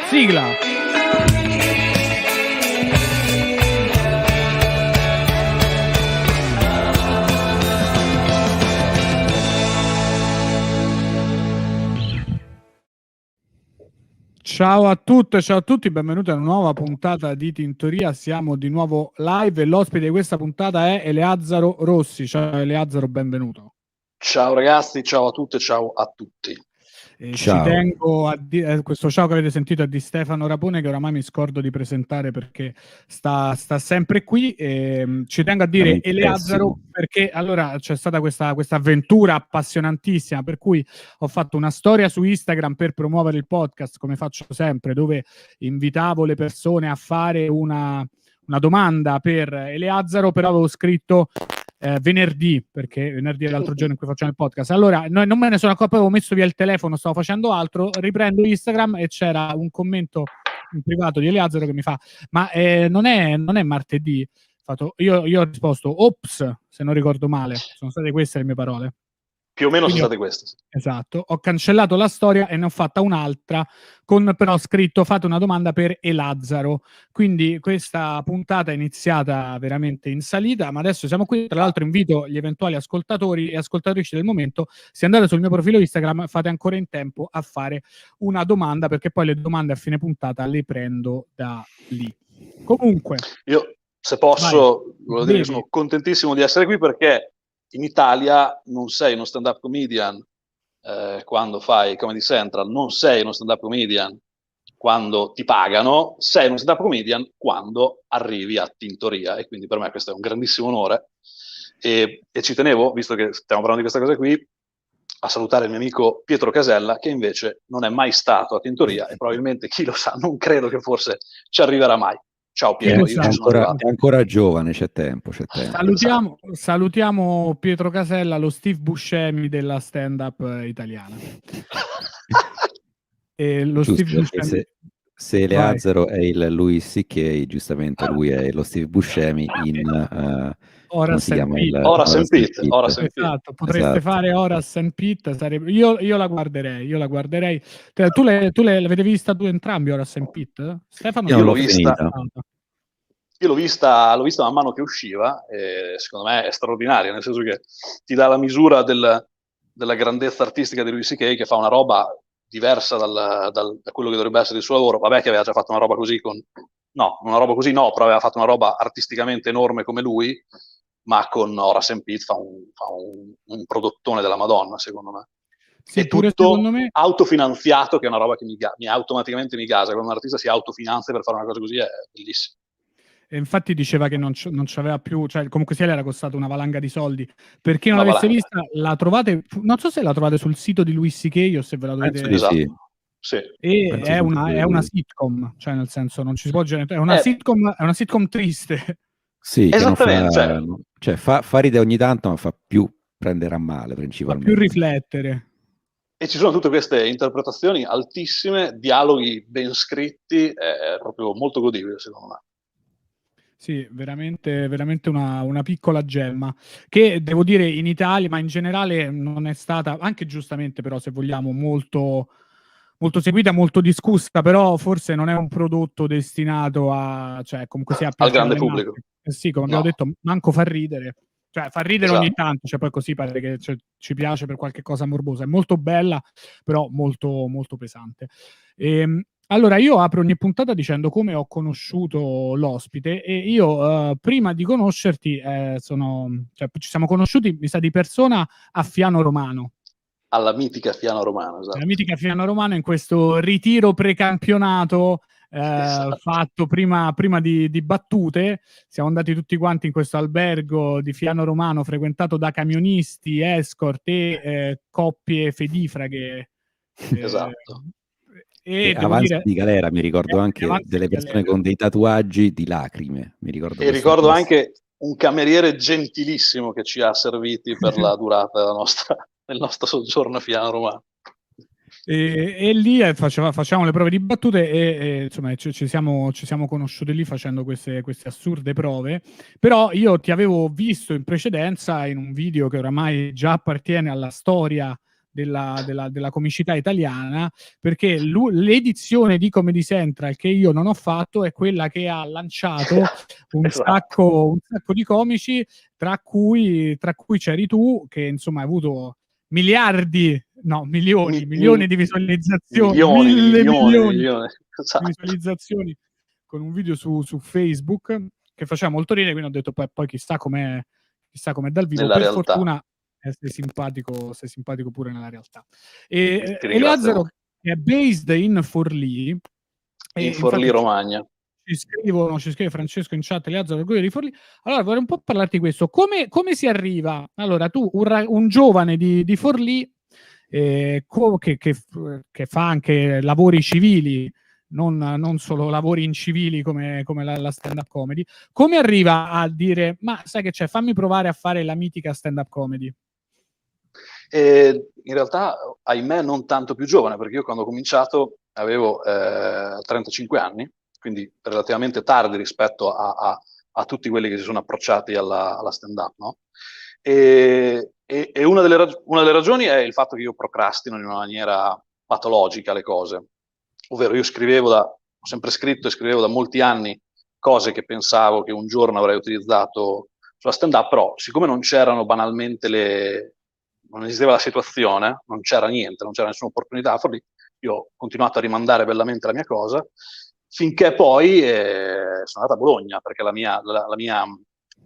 Sigla. Ciao a tutte, ciao a tutti, benvenuti a una nuova puntata di Tintoria. Siamo di nuovo live e l'ospite di questa puntata è Eleazzaro Rossi. Ciao Eleazzaro, benvenuto. Ciao ragazzi, ciao a tutte, ciao a tutti. Ci tengo a dire questo ciao che avete sentito è di Stefano Rapone, che oramai mi scordo di presentare perché sta sempre qui. Ci tengo a dire Eleazzaro perché allora c'è stata questa avventura appassionantissima, per cui ho fatto una storia su Instagram per promuovere il podcast, come faccio sempre, dove invitavo le persone a fare una domanda per Eleazzaro, però avevo scritto venerdì, perché venerdì è l'altro giorno in cui facciamo il podcast. Allora, non me ne sono accorto, avevo messo via il telefono, stavo facendo altro, riprendo Instagram e c'era un commento in privato di Eleazzaro che mi fa, ma non è martedì? Io ho risposto, ops, se non ricordo male, sono state queste le mie parole. Più o meno sono state queste. Esatto, ho cancellato la storia e ne ho fatta un'altra con però scritto fate una domanda per Eleazzaro. Quindi questa puntata è iniziata veramente in salita, ma adesso siamo qui. Tra l'altro invito gli eventuali ascoltatori e ascoltatrici del momento, se andate sul mio profilo Instagram fate ancora in tempo a fare una domanda, perché poi le domande a fine puntata le prendo da lì. Comunque, io se posso, volevo dire che sono contentissimo di essere qui perché in Italia non sei uno stand-up comedian quando fai Comedy Central, non sei uno stand-up comedian quando ti pagano, sei uno stand-up comedian quando arrivi a Tintoria, e quindi per me questo è un grandissimo onore e ci tenevo, visto che stiamo parlando di questa cosa qui, a salutare il mio amico Pietro Casella, che invece non è mai stato a Tintoria e probabilmente, chi lo sa, non credo che forse ci arriverà mai. Ciao Pietro, io ci sono arrivato. È ancora giovane, c'è tempo. Salutiamo Pietro Casella, lo Steve Buscemi della stand-up italiana. E lo Giusto, Steve Buscemi... se Eleazzaro è il Louis C.K., giustamente lui è lo Steve Buscemi in... Horace and Pete. Horace and Pete. Esatto, potreste fare Horace and Pete, sarebbe... io la guarderei. Tu l'avete vista tu entrambi, Horace and Pete? Stefano? Io l'ho vista man mano che usciva e secondo me è straordinaria, nel senso che ti dà la misura della grandezza artistica di Louis C.K., che fa una roba diversa da quello che dovrebbe essere il suo lavoro. Vabbè che aveva già fatto una roba così però aveva fatto una roba artisticamente enorme come lui, ma con Horace and Pete fa un prodottone della Madonna, secondo me. Sì, è tutto autofinanziato, che è una roba che automaticamente mi gasa. Quando un artista si autofinanzia per fare una cosa così è bellissimo. E infatti diceva che non c'aveva più, cioè comunque sia, le era costato una valanga di soldi. Per chi non l'avesse vista, la trovate, non so se la trovate sul sito di Louis C.K. o se ve la dovete... Esatto. Sì. E è una sitcom, cioè nel senso non ci si può generare, è una sitcom triste. Sì, esattamente. Fa ridere ogni tanto, ma fa più prendere a male principalmente. Fa più riflettere. E ci sono tutte queste interpretazioni altissime, dialoghi ben scritti, è proprio molto godibile secondo me. Sì, veramente una piccola gemma, che devo dire in Italia, ma in generale non è stata, anche giustamente però se vogliamo, molto seguita, molto discussa, però forse non è un prodotto destinato a, cioè comunque sia al grande pubblico. Sì, come abbiamo detto, manco fa ridere. Cioè fa ridere ogni tanto, cioè poi così pare che ci piace per qualche cosa morbosa. È molto bella, però molto, molto pesante. Allora, io apro ogni puntata dicendo come ho conosciuto l'ospite, e io prima di conoscerti ci siamo conosciuti, mi sa, di persona a Fiano Romano. Alla mitica Fiano Romano, esatto. La mitica Fiano Romano, in questo ritiro precampionato fatto prima di battute. Siamo andati tutti quanti in questo albergo di Fiano Romano frequentato da camionisti, escort e coppie fedifraghe. Esatto. E avanzi di galera, mi ricordo anche delle persone con dei tatuaggi di lacrime. Ricordo anche un cameriere gentilissimo che ci ha serviti per la durata del nostro soggiorno a Fiano Romano. E lì facciamo le prove di battute e insomma ci siamo conosciuti lì facendo queste assurde prove. Però io ti avevo visto in precedenza in un video che oramai già appartiene alla storia della comicità italiana, perché l'edizione di Comedy Central che io non ho fatto è quella che ha lanciato un sacco di comici, tra cui c'eri tu, che insomma hai avuto milioni di visualizzazioni, milioni di visualizzazioni con un video su Facebook che faceva molto ridere, quindi ho detto poi chissà com'è dal vivo. Nella per realtà. Fortuna sei simpatico pure nella realtà. Eleazzaro è based in Forlì, in Forlì, Romagna. Ci scrive Francesco in chat, Eleazzaro orgoglio di Forlì. Allora vorrei un po' parlarti di questo. Come si arriva? Allora tu, un giovane di Forlì che fa anche lavori civili, non solo lavori incivili come la stand-up comedy, come arriva a dire, ma sai che c'è, fammi provare a fare la mitica stand-up comedy? In realtà, ahimè, non tanto più giovane, perché io quando ho cominciato avevo 35 anni, quindi relativamente tardi rispetto a tutti quelli che si sono approcciati alla stand-up, no? E una delle ragioni è il fatto che io procrastino in una maniera patologica le cose, ovvero io ho sempre scritto e scrivevo da molti anni cose che pensavo che un giorno avrei utilizzato sulla stand-up, però siccome non c'erano banalmente non esisteva la situazione, non c'era niente, non c'era nessuna opportunità, io ho continuato a rimandare bellamente la mia cosa, finché poi sono andato a Bologna, perché la mia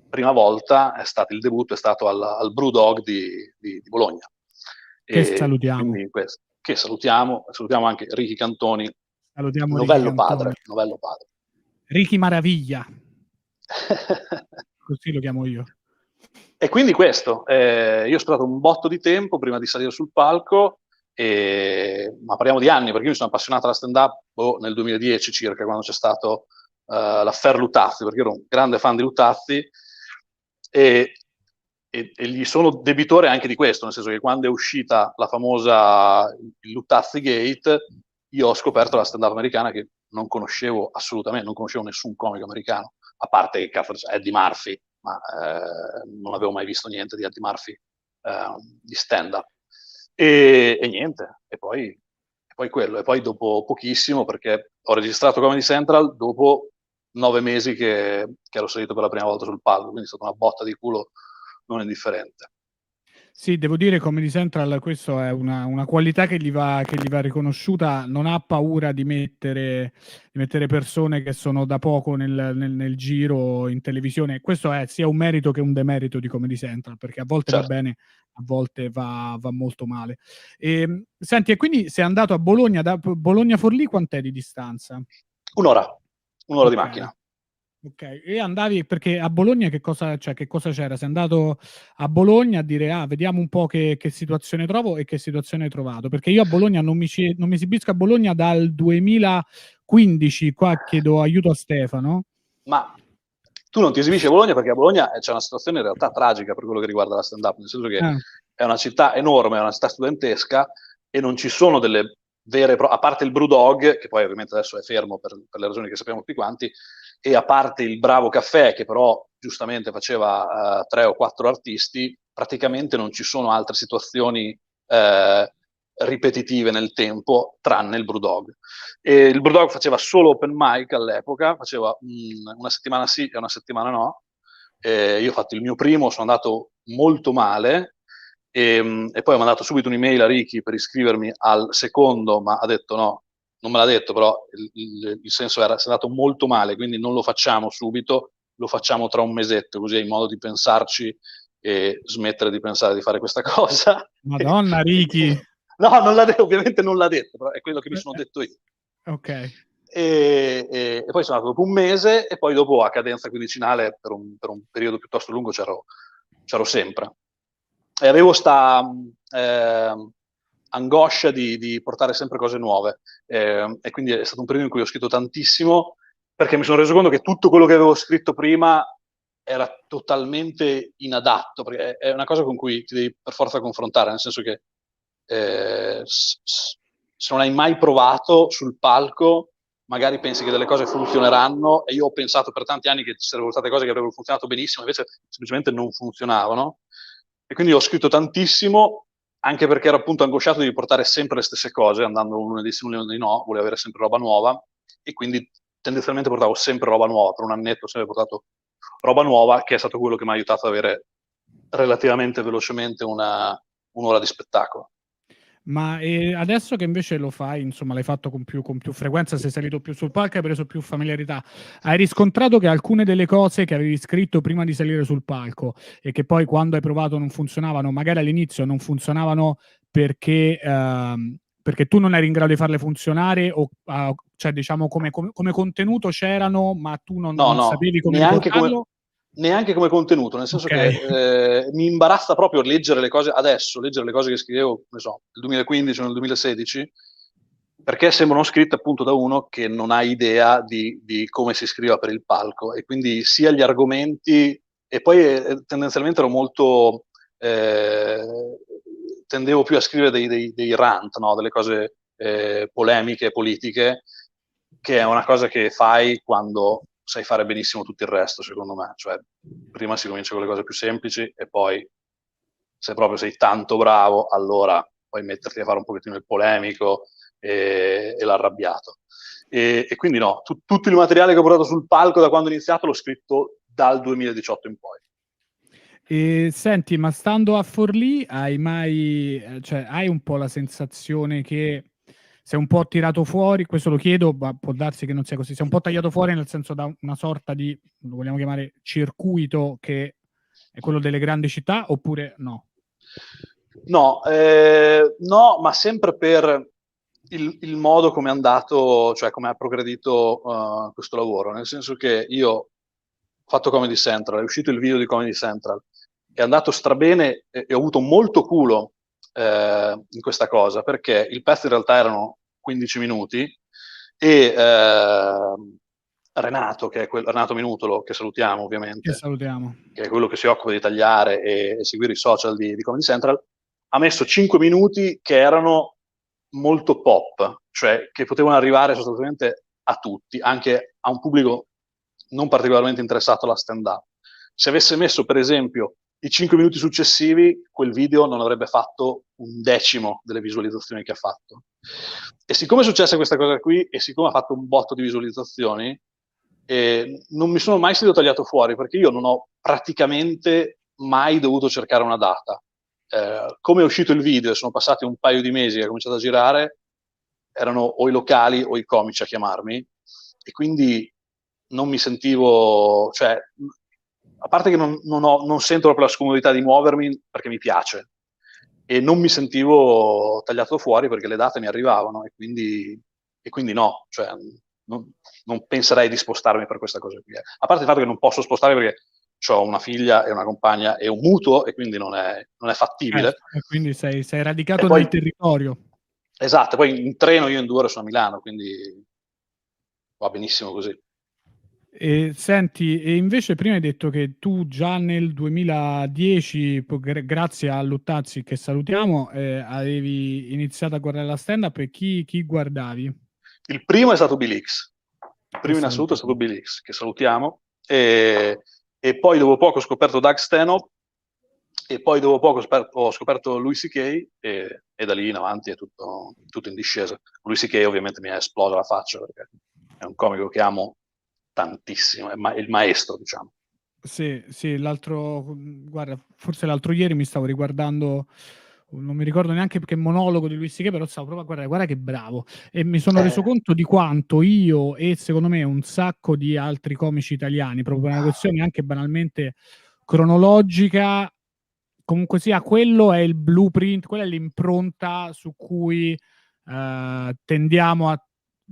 prima volta il debutto è stato al Brewdog di Bologna. Che salutiamo. Quindi che salutiamo anche Ricky Cantoni, salutiamo novello Ricky padre. Ricky Maraviglia, così lo chiamo io. E quindi questo, io ho sperato un botto di tempo prima di salire sul palco, ma parliamo di anni, perché io mi sono appassionato alla stand-up nel 2010 circa, quando c'è stato l'affair Lutazzi, perché ero un grande fan di Lutazzi, e gli sono debitore anche di questo, nel senso che quando è uscita la famosa Lutazzi Gate, io ho scoperto la stand-up americana che non conoscevo assolutamente, non conoscevo nessun comico americano, a parte che cazzo Eddie Murphy, ma non avevo mai visto niente di Eddie Murphy di stand-up. E niente, e poi quello. E poi dopo pochissimo, perché ho registrato Comedy Central dopo 9 mesi che ero salito per la prima volta sul palco, quindi è stata una botta di culo non indifferente. Sì, devo dire Comedy Central, questo è una qualità che gli va riconosciuta, non ha paura di mettere persone che sono da poco nel giro in televisione. Questo è sia un merito che un demerito di Comedy Central, perché a volte va bene, a volte va molto male. Senti, e quindi sei andato a Bologna, da Bologna-Forlì quant'è di distanza? Un'ora di macchina. Ok, e andavi perché a Bologna che cosa c'era? Sei andato a Bologna a dire vediamo un po' che situazione trovo e che situazione hai trovato, perché io a Bologna non mi esibisco a Bologna dal 2015, qua chiedo aiuto a Stefano. Ma tu non ti esibisci a Bologna perché a Bologna c'è una situazione in realtà tragica per quello che riguarda la stand-up, nel senso che è una città enorme, è una città studentesca e non ci sono delle a parte il Brewdog, che poi ovviamente adesso è fermo per le ragioni che sappiamo tutti quanti, e a parte il Bravo Caffè, che però giustamente faceva 3 o 4 artisti, praticamente non ci sono altre situazioni ripetitive nel tempo, tranne il Brewdog. E il Brewdog faceva solo open mic all'epoca, faceva una settimana sì e una settimana no. Io ho fatto il mio primo, sono andato molto male, e poi ho mandato subito un'email a Ricky per iscrivermi al secondo, ma ha detto no, non me l'ha detto, però il senso era sei andato molto male, quindi non lo facciamo subito, lo facciamo tra un mesetto, così hai in modo di pensarci e smettere di pensare di fare questa cosa. Madonna Ricky! No, ovviamente non l'ha detto, però è quello che mi sono detto io. Ok. E poi sono andato dopo un mese e poi dopo a cadenza quindicinale per un periodo piuttosto lungo c'ero sempre. E avevo sta angoscia di portare sempre cose nuove, e quindi è stato un periodo in cui ho scritto tantissimo, perché mi sono reso conto che tutto quello che avevo scritto prima era totalmente inadatto, perché è una cosa con cui ti devi per forza confrontare, nel senso che se non hai mai provato sul palco, magari pensi che delle cose funzioneranno, e io ho pensato per tanti anni che ci sarebbero state cose che avrebbero funzionato benissimo, invece semplicemente non funzionavano. E quindi ho scritto tantissimo, anche perché ero appunto angosciato di portare sempre le stesse cose, andando un lunedì sì, un lunedì no, volevo avere sempre roba nuova, e quindi tendenzialmente portavo sempre roba nuova, per un annetto ho sempre portato roba nuova, che è stato quello che mi ha aiutato ad avere relativamente velocemente un'ora di spettacolo. Ma adesso che invece lo fai, insomma, l'hai fatto con più frequenza, sei salito più sul palco, hai preso più familiarità, hai riscontrato che alcune delle cose che avevi scritto prima di salire sul palco e che poi quando hai provato non funzionavano, magari all'inizio non funzionavano perché tu non eri in grado di farle funzionare, o cioè diciamo come contenuto c'erano, ma tu non No, sapevi come riportarlo? neanche come contenuto, nel senso Okay. che mi imbarazza proprio leggere le cose adesso, leggere le cose che scrivevo, ne so, nel 2015 o nel 2016, perché sembrano scritte appunto da uno che non ha idea di come si scriva per il palco, e quindi sia gli argomenti, e poi tendenzialmente ero molto, tendevo più a scrivere dei rant, no? Delle cose polemiche, politiche, che è una cosa che fai quando sai fare benissimo tutto il resto, secondo me. Cioè, prima si comincia con le cose più semplici e poi, se proprio sei tanto bravo, allora puoi metterti a fare un pochettino il polemico e l'arrabbiato. E quindi no, tutto il materiale che ho portato sul palco da quando ho iniziato l'ho scritto dal 2018 in poi. E senti, ma stando a Forlì hai mai, cioè hai un po' la sensazione che sei un po' tirato fuori, questo lo chiedo, ma può darsi che non sia così, sei un po' tagliato fuori nel senso da una sorta di, lo vogliamo chiamare, circuito che è quello delle grandi città, oppure no? No, ma sempre per il modo come è andato, cioè come ha progredito questo lavoro, nel senso che io ho fatto Comedy Central, è uscito il video di Comedy Central, è andato strabene e ho avuto molto culo in questa cosa, perché il pezzo in realtà erano 15 minuti e Renato, che è Renato Minutolo, che salutiamo Che ovviamente, salutiamo. che è quello che si occupa di tagliare e seguire i social di Comedy Central, ha messo 5 minuti che erano molto pop, cioè che potevano arrivare sostanzialmente a tutti, anche a un pubblico non particolarmente interessato alla stand-up. Se avesse messo, per esempio, i 5 minuti successivi, quel video non avrebbe fatto un decimo delle visualizzazioni che ha fatto. E siccome è successa questa cosa qui, e siccome ha fatto un botto di visualizzazioni, non mi sono mai sentito tagliato fuori, perché io non ho praticamente mai dovuto cercare una data. Come è uscito il video e sono passati un paio di mesi che ha cominciato a girare, erano o i locali o i comici a chiamarmi, e quindi non mi sentivo, cioè, a parte che non sento proprio la scomodità di muovermi perché mi piace, e non mi sentivo tagliato fuori perché le date mi arrivavano, e quindi no, cioè, non penserei di spostarmi per questa cosa qui. A parte il fatto che non posso spostarmi perché ho una figlia e una compagna e un mutuo, e quindi non è fattibile. Certo, e quindi sei radicato E poi, nel territorio. esatto, poi in treno io in 2 ore sono a Milano, quindi va benissimo così. E senti, e invece prima hai detto che tu già nel 2010, grazie a Luttazzi, che salutiamo, avevi iniziato a guardare la stand-up, e chi guardavi? Il primo è stato Bill X. Il Che primo in assoluto è stato salutiamo. Bill X, che salutiamo. E poi dopo poco ho scoperto Doug Stanhope, e poi dopo poco ho scoperto Louis C.K. e da lì in avanti è tutto in discesa. Louis C.K. ovviamente mi ha esploso la faccia, perché è un comico che amo tantissimo, è il maestro, diciamo. Sì, sì, guarda, forse l'altro ieri mi stavo riguardando, non mi ricordo neanche che monologo di Luis C.K., però stavo proprio a guarda che bravo, e mi sono reso conto di quanto io e secondo me un sacco di altri comici italiani, proprio per una questione anche banalmente cronologica, comunque sia, quello è il blueprint, quella è l'impronta su cui tendiamo a,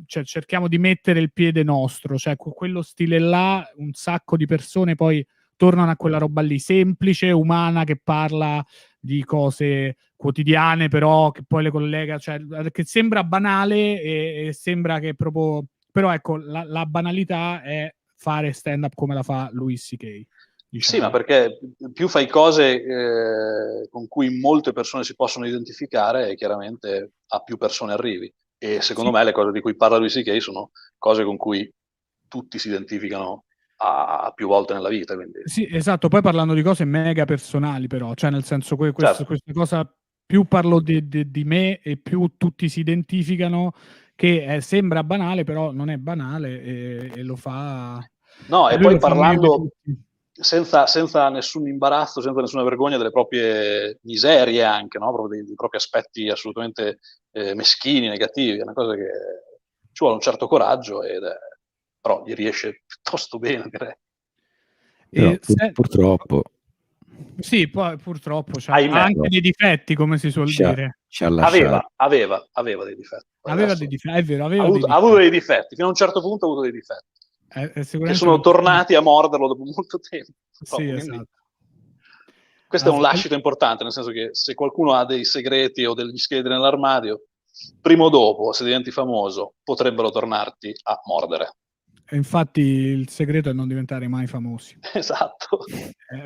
cioè cerchiamo di mettere il piede nostro, cioè quello stile là, un sacco di persone poi tornano a quella roba lì, semplice, umana, che parla di cose quotidiane, però che poi le collega, cioè che sembra banale e sembra che proprio, però ecco, la banalità è fare stand up come la fa Louis C.K., Sì, ma diciamo. perché più fai cose con cui molte persone si possono identificare, e chiaramente a più persone arrivi. E secondo Sì, me le cose di cui parla Louis C.K. sono cose con cui tutti si identificano a più volte nella vita. Quindi, sì, esatto, poi parlando di cose mega personali però, cioè nel senso questa certo. cosa più parlo di me e più tutti si identificano, che sembra banale, però non è banale e lo fa... No, e lui poi lo fa meglio di parlando tutti. senza nessun imbarazzo, senza nessuna vergogna delle proprie miserie anche, no? Proprio dei propri aspetti assolutamente meschini, negativi, è una cosa che ci vuole un certo coraggio, però gli riesce piuttosto bene, direi. Però purtroppo sì, poi purtroppo ha Ahimè. anche dei difetti, come si suol dire. ci ha lasciato. Aveva dei difetti. Aveva dei difetti, è vero, Ha avuto dei difetti, fino a un certo punto ha avuto dei difetti. Che sono tornati a morderlo dopo molto tempo. Sì, esatto. Questo è un lascito importante, nel senso che se qualcuno ha dei segreti o degli scheletri nell'armadio, prima o dopo, se diventi famoso, potrebbero tornarti a mordere. E infatti il segreto è non diventare mai famosi. Esatto.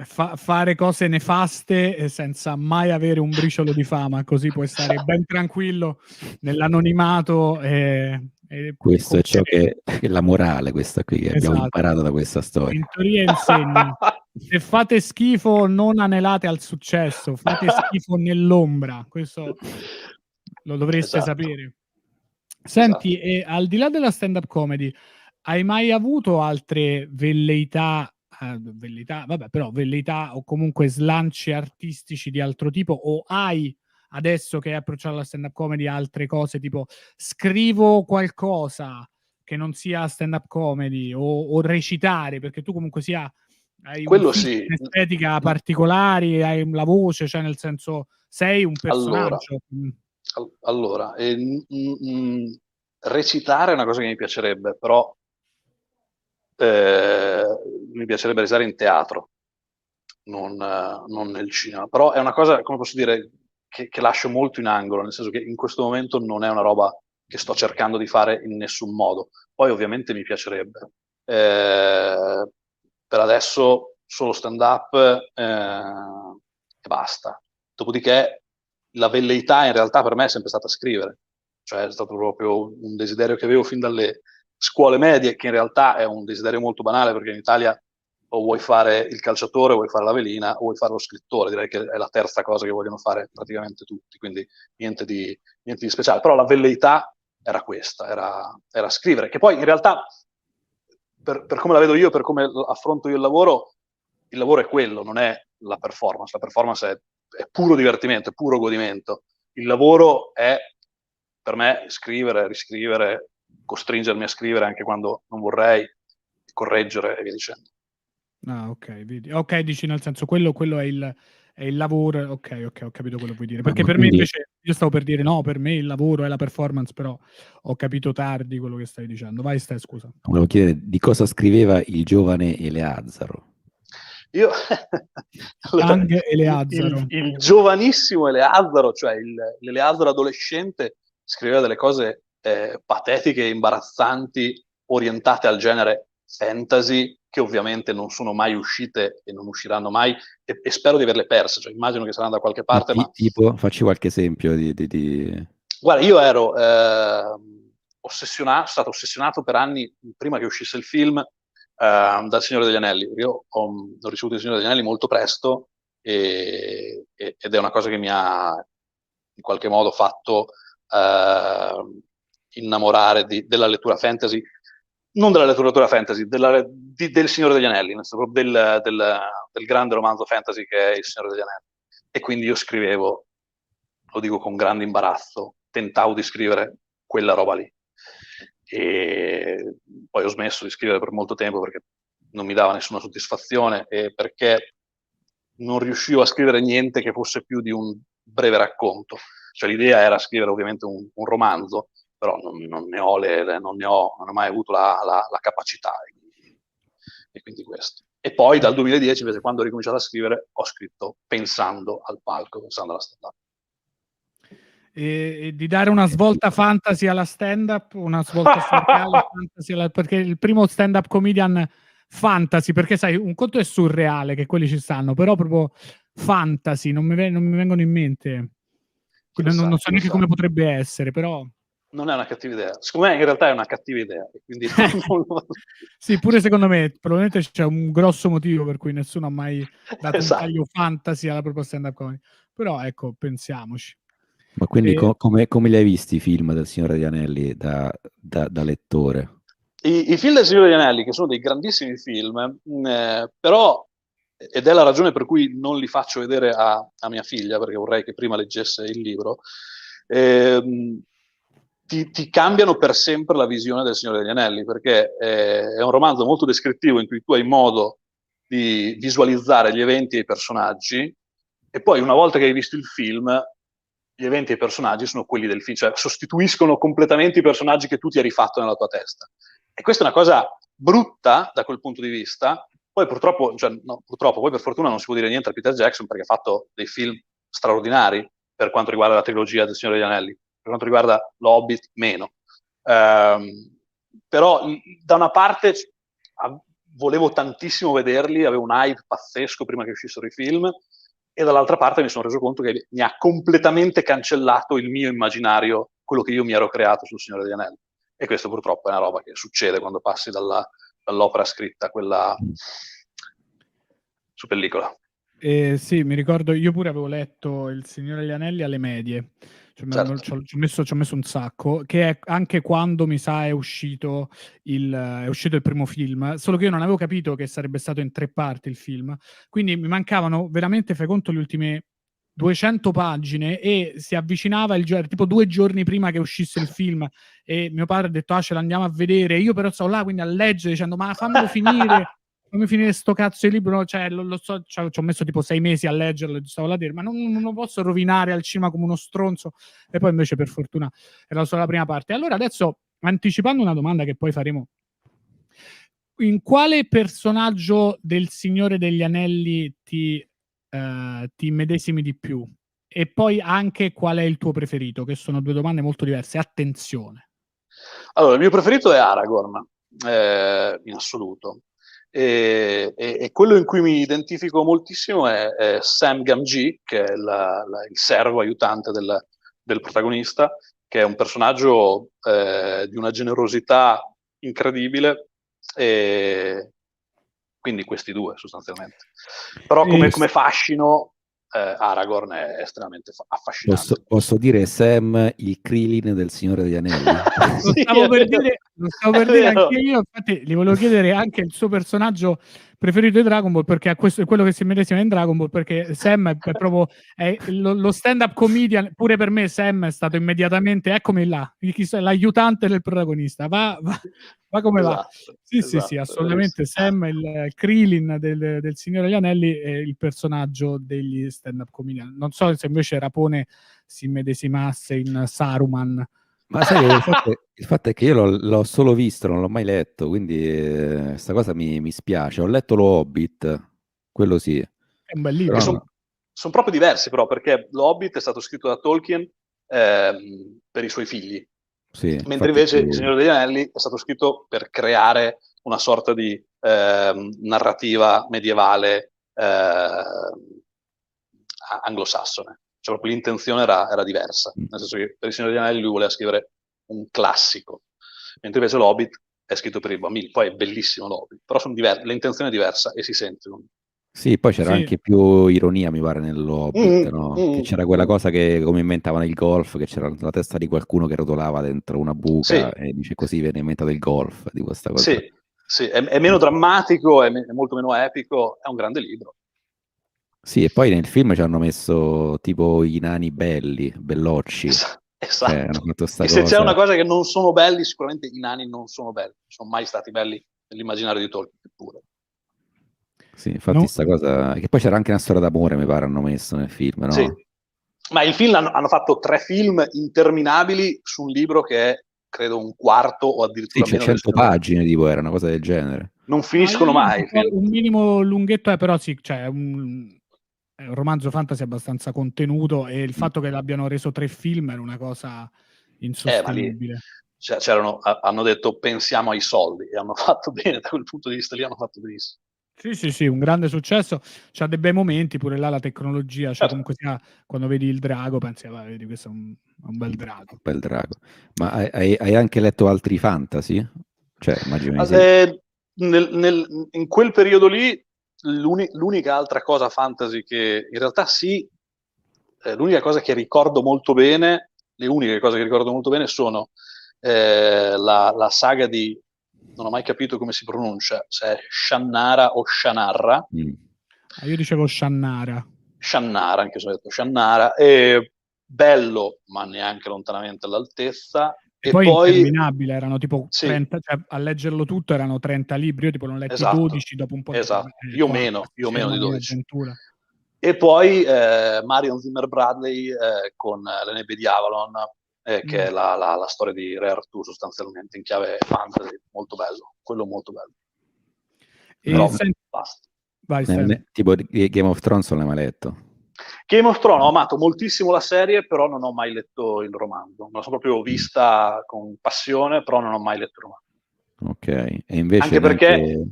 Fare cose nefaste senza mai avere un briciolo di fama, così puoi stare ben tranquillo nell'anonimato. Questo è ciò che è la morale, questa qui che abbiamo imparato da questa storia. In teoria insegna: se fate schifo non anelate al successo, fate schifo nell'ombra. Questo lo dovreste sapere. Senti, e al di là della stand-up comedy, hai mai avuto altre velleità o comunque slanci artistici di altro tipo, o hai, adesso che hai approcciato la stand-up comedy, altre cose tipo scrivo qualcosa che non sia stand-up comedy o recitare, perché tu comunque hai un'estetica particolare, hai la voce, cioè nel senso sei un personaggio. Allora recitare è una cosa che mi piacerebbe, però mi piacerebbe recitare in teatro, non nel cinema. Però è una cosa, come posso dire, che lascio molto in angolo, nel senso che in questo momento non è una roba che sto cercando di fare in nessun modo. Poi ovviamente mi piacerebbe. Per adesso solo stand-up e basta. Dopodiché la velleità in realtà per me è sempre stata scrivere. Cioè è stato proprio un desiderio che avevo fin dalle scuole medie, che in realtà è un desiderio molto banale, perché in Italia o vuoi fare il calciatore, o vuoi fare la velina, o vuoi fare lo scrittore. Direi che è la terza cosa che vogliono fare praticamente tutti, quindi niente di speciale. Però la velleità era questa, era scrivere, che poi in realtà, per come la vedo io, per come affronto io il lavoro è quello, non è la performance. La performance è puro divertimento, è puro godimento. Il lavoro è, per me, scrivere, riscrivere, costringermi a scrivere anche quando non vorrei, correggere e via dicendo. Ah, ok, vedi. Ok, dici nel senso quello è il lavoro. Ok, ho capito quello che vuoi dire. Perché per me invece, io stavo per dire no, per me il lavoro è la performance, però ho capito tardi quello che stai dicendo. Vai, scusa. Volevo chiedere di cosa scriveva il giovane Eleazzaro. Io allora, Eleazzaro. Il giovanissimo Eleazzaro, cioè l'Eleazzaro adolescente, scriveva delle cose patetiche e imbarazzanti, orientate al genere fantasy, che ovviamente non sono mai uscite e non usciranno mai, e spero di averle perse. Cioè, immagino che saranno da qualche parte. Tipo, facci qualche esempio di... Guarda, io ero stato ossessionato per anni, prima che uscisse il film, dal Signore degli Anelli. Io ho ricevuto il Signore degli Anelli molto presto ed è una cosa che mi ha in qualche modo fatto innamorare della lettura fantasy, non della letteratura fantasy, del Signore degli Anelli, del grande romanzo fantasy che è il Signore degli Anelli. E quindi io scrivevo, lo dico con grande imbarazzo, tentavo di scrivere quella roba lì. E poi ho smesso di scrivere per molto tempo perché non mi dava nessuna soddisfazione e perché non riuscivo a scrivere niente che fosse più di un breve racconto. Cioè l'idea era scrivere ovviamente un romanzo, però non ho mai avuto la capacità, e quindi questo. E poi dal 2010 invece, quando ho ricominciato a scrivere, ho scritto pensando al palco, pensando alla stand-up. E di dare una svolta fantasy alla stand-up, una svolta surreale fantasy perché il primo stand-up comedian fantasy, perché sai, un conto è surreale, che quelli ci stanno, però proprio fantasy, non mi vengono in mente. Non so neanche come potrebbe essere, però... Non è una cattiva idea. Secondo me in realtà è una cattiva idea. Quindi sì, pure secondo me, probabilmente c'è un grosso motivo per cui nessuno ha mai dato un taglio fantasy alla propria stand-up comedy. Però ecco, pensiamoci. Ma quindi come li hai visti i film del Signore degli Anelli da lettore? I film del Signore degli Anelli, che sono dei grandissimi film, però, ed è la ragione per cui non li faccio vedere a mia figlia, perché vorrei che prima leggesse il libro, ti cambiano per sempre la visione del Signore degli Anelli, perché è un romanzo molto descrittivo in cui tu hai modo di visualizzare gli eventi e i personaggi, e poi una volta che hai visto il film, gli eventi e i personaggi sono quelli del film, cioè sostituiscono completamente i personaggi che tu ti hai rifatto nella tua testa. E questa è una cosa brutta da quel punto di vista. Poi purtroppo, poi per fortuna non si può dire niente a Peter Jackson, perché ha fatto dei film straordinari per quanto riguarda la trilogia del Signore degli Anelli. Per quanto riguarda l'Hobbit, meno. Però da una parte volevo tantissimo vederli, avevo un hype pazzesco prima che uscissero i film, e dall'altra parte mi sono reso conto che mi ha completamente cancellato il mio immaginario, quello che io mi ero creato sul Signore degli Anelli. E questo purtroppo è una roba che succede quando passi dall'opera scritta, quella su pellicola. Sì, mi ricordo, io pure avevo letto Il Signore degli Anelli alle medie, Certo. ci ho messo un sacco, che è anche quando mi sa è uscito il primo film, solo che io non avevo capito che sarebbe stato in 3 parti il film, quindi mi mancavano veramente, fai conto, le ultime 200 pagine e si avvicinava tipo 2 giorni prima che uscisse il film e mio padre ha detto ce l'andiamo a vedere, io però stavo là quindi a leggere dicendo ma fammelo finire. Come finire sto cazzo di libro, cioè lo so, ci ho messo tipo 6 mesi a leggerlo, stavo là a dire, ma non lo posso rovinare al cinema come uno stronzo, e poi invece per fortuna era solo la prima parte. Allora adesso, anticipando una domanda che poi faremo, in quale personaggio del Signore degli Anelli ti medesimi di più? E poi anche qual è il tuo preferito, che sono 2 domande molto diverse, attenzione. Allora, il mio preferito è Aragorn, in assoluto. E quello in cui mi identifico moltissimo è Sam Gamgee, che è il servo aiutante del protagonista, che è un personaggio di una generosità incredibile, e quindi questi 2 sostanzialmente. Però come fascino Aragorn è estremamente affascinante. Posso dire Sam il Krillin del Signore degli Anelli? Lo stavo per dire anche io, infatti gli volevo chiedere anche il suo personaggio preferito di Dragon Ball, perché questo è quello che si medesima in Dragon Ball, perché Sam è proprio lo stand-up comedian, pure per me Sam è stato immediatamente, eccomi là, l'aiutante del protagonista, va come va. Sì, assolutamente, Sam è il Krillin del Signore degli Anelli è il personaggio degli stand-up comedian. Non so se invece Rapone si medesimasse in Saruman. Ma sai che il fatto è che io l'ho solo visto, non l'ho mai letto, quindi sta cosa mi spiace. Ho letto lo Hobbit, quello sì. È un bel libro. Sono proprio diversi però, perché lo Hobbit è stato scritto da Tolkien per i suoi figli, sì, mentre invece Il Signore degli Anelli è stato scritto per creare una sorta di narrativa medievale anglosassone. Cioè proprio l'intenzione era diversa, nel senso che per Il Signore degli Anelli lui voleva scrivere un classico, mentre invece l'Hobbit è scritto per i bambini. Poi è bellissimo l'Hobbit, però l'intenzione è diversa e si sente. Sì, poi c'era anche più ironia, mi pare, nell'Hobbit, no? Che c'era quella cosa che, come inventavano il golf, che c'era la testa di qualcuno che rotolava dentro una buca e dice così viene inventato il golf, di questa cosa. Sì, è meno drammatico, è molto meno epico, è un grande libro. Sì, e poi nel film ci hanno messo tipo i nani bellocci. Esatto. E se c'è una cosa che non sono belli, sicuramente i nani non sono belli, non sono mai stati belli nell'immaginario di Tolkien, eppure. Sì, infatti sta cosa... Che poi c'era anche una storia d'amore, mi pare, hanno messo nel film, no? Sì, ma il film hanno fatto 3 film interminabili su un libro che è, credo, un quarto o addirittura meno. Sì, c'è 100 pagine, tipo, era una cosa del genere. Non finiscono mai. Un minimo lunghetto però sì, cioè è un romanzo fantasy abbastanza contenuto e il fatto che l'abbiano reso 3 film era una cosa insostenibile. Hanno detto pensiamo ai soldi e hanno fatto bene da quel punto di vista lì, hanno fatto benissimo. Sì, un grande successo, c'ha dei bei momenti, pure là la tecnologia, cioè comunque sia, quando vedi il drago pensi, vedi, questo è un bel drago. Un bel drago. Ma hai anche letto altri fantasy? Cioè, immagino in quel periodo lì, l'unica altra cosa fantasy che in realtà sì, l'unica cosa che ricordo molto bene, le uniche cose che ricordo molto bene sono la saga di, non ho mai capito come si pronuncia, se è Shannara o Shanarra. Io dicevo Shannara. Shannara, anche se ho detto Shannara, e bello, ma neanche lontanamente all'altezza. E poi interminabile, erano tipo 30, cioè, a leggerlo tutto erano 30 libri, io tipo ne ho letti 12 dopo un po'. Esatto, io meno di 12. Avventura. E poi Marion Zimmer Bradley con Le nebbie di Avalon, che è la storia di Re Artù sostanzialmente in chiave fantasy, molto bello, quello molto bello. Però basta. Vai, tipo Game of Thrones non l'hai mai letto? Game of Thrones ho amato moltissimo la serie, però non ho mai letto il romanzo. Me la sono proprio vista con passione, però non ho mai letto il romanzo. Ok, e invece anche perché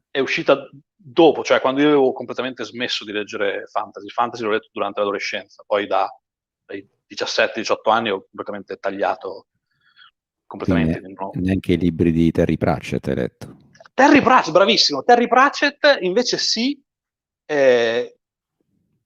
è uscita dopo, cioè quando io avevo completamente smesso di leggere fantasy l'ho letto durante l'adolescenza, poi dai 17-18 anni ho completamente tagliato completamente. Neanche i libri di Terry Pratchett hai letto? Terry Pratchett, bravissimo. Terry Pratchett invece sì,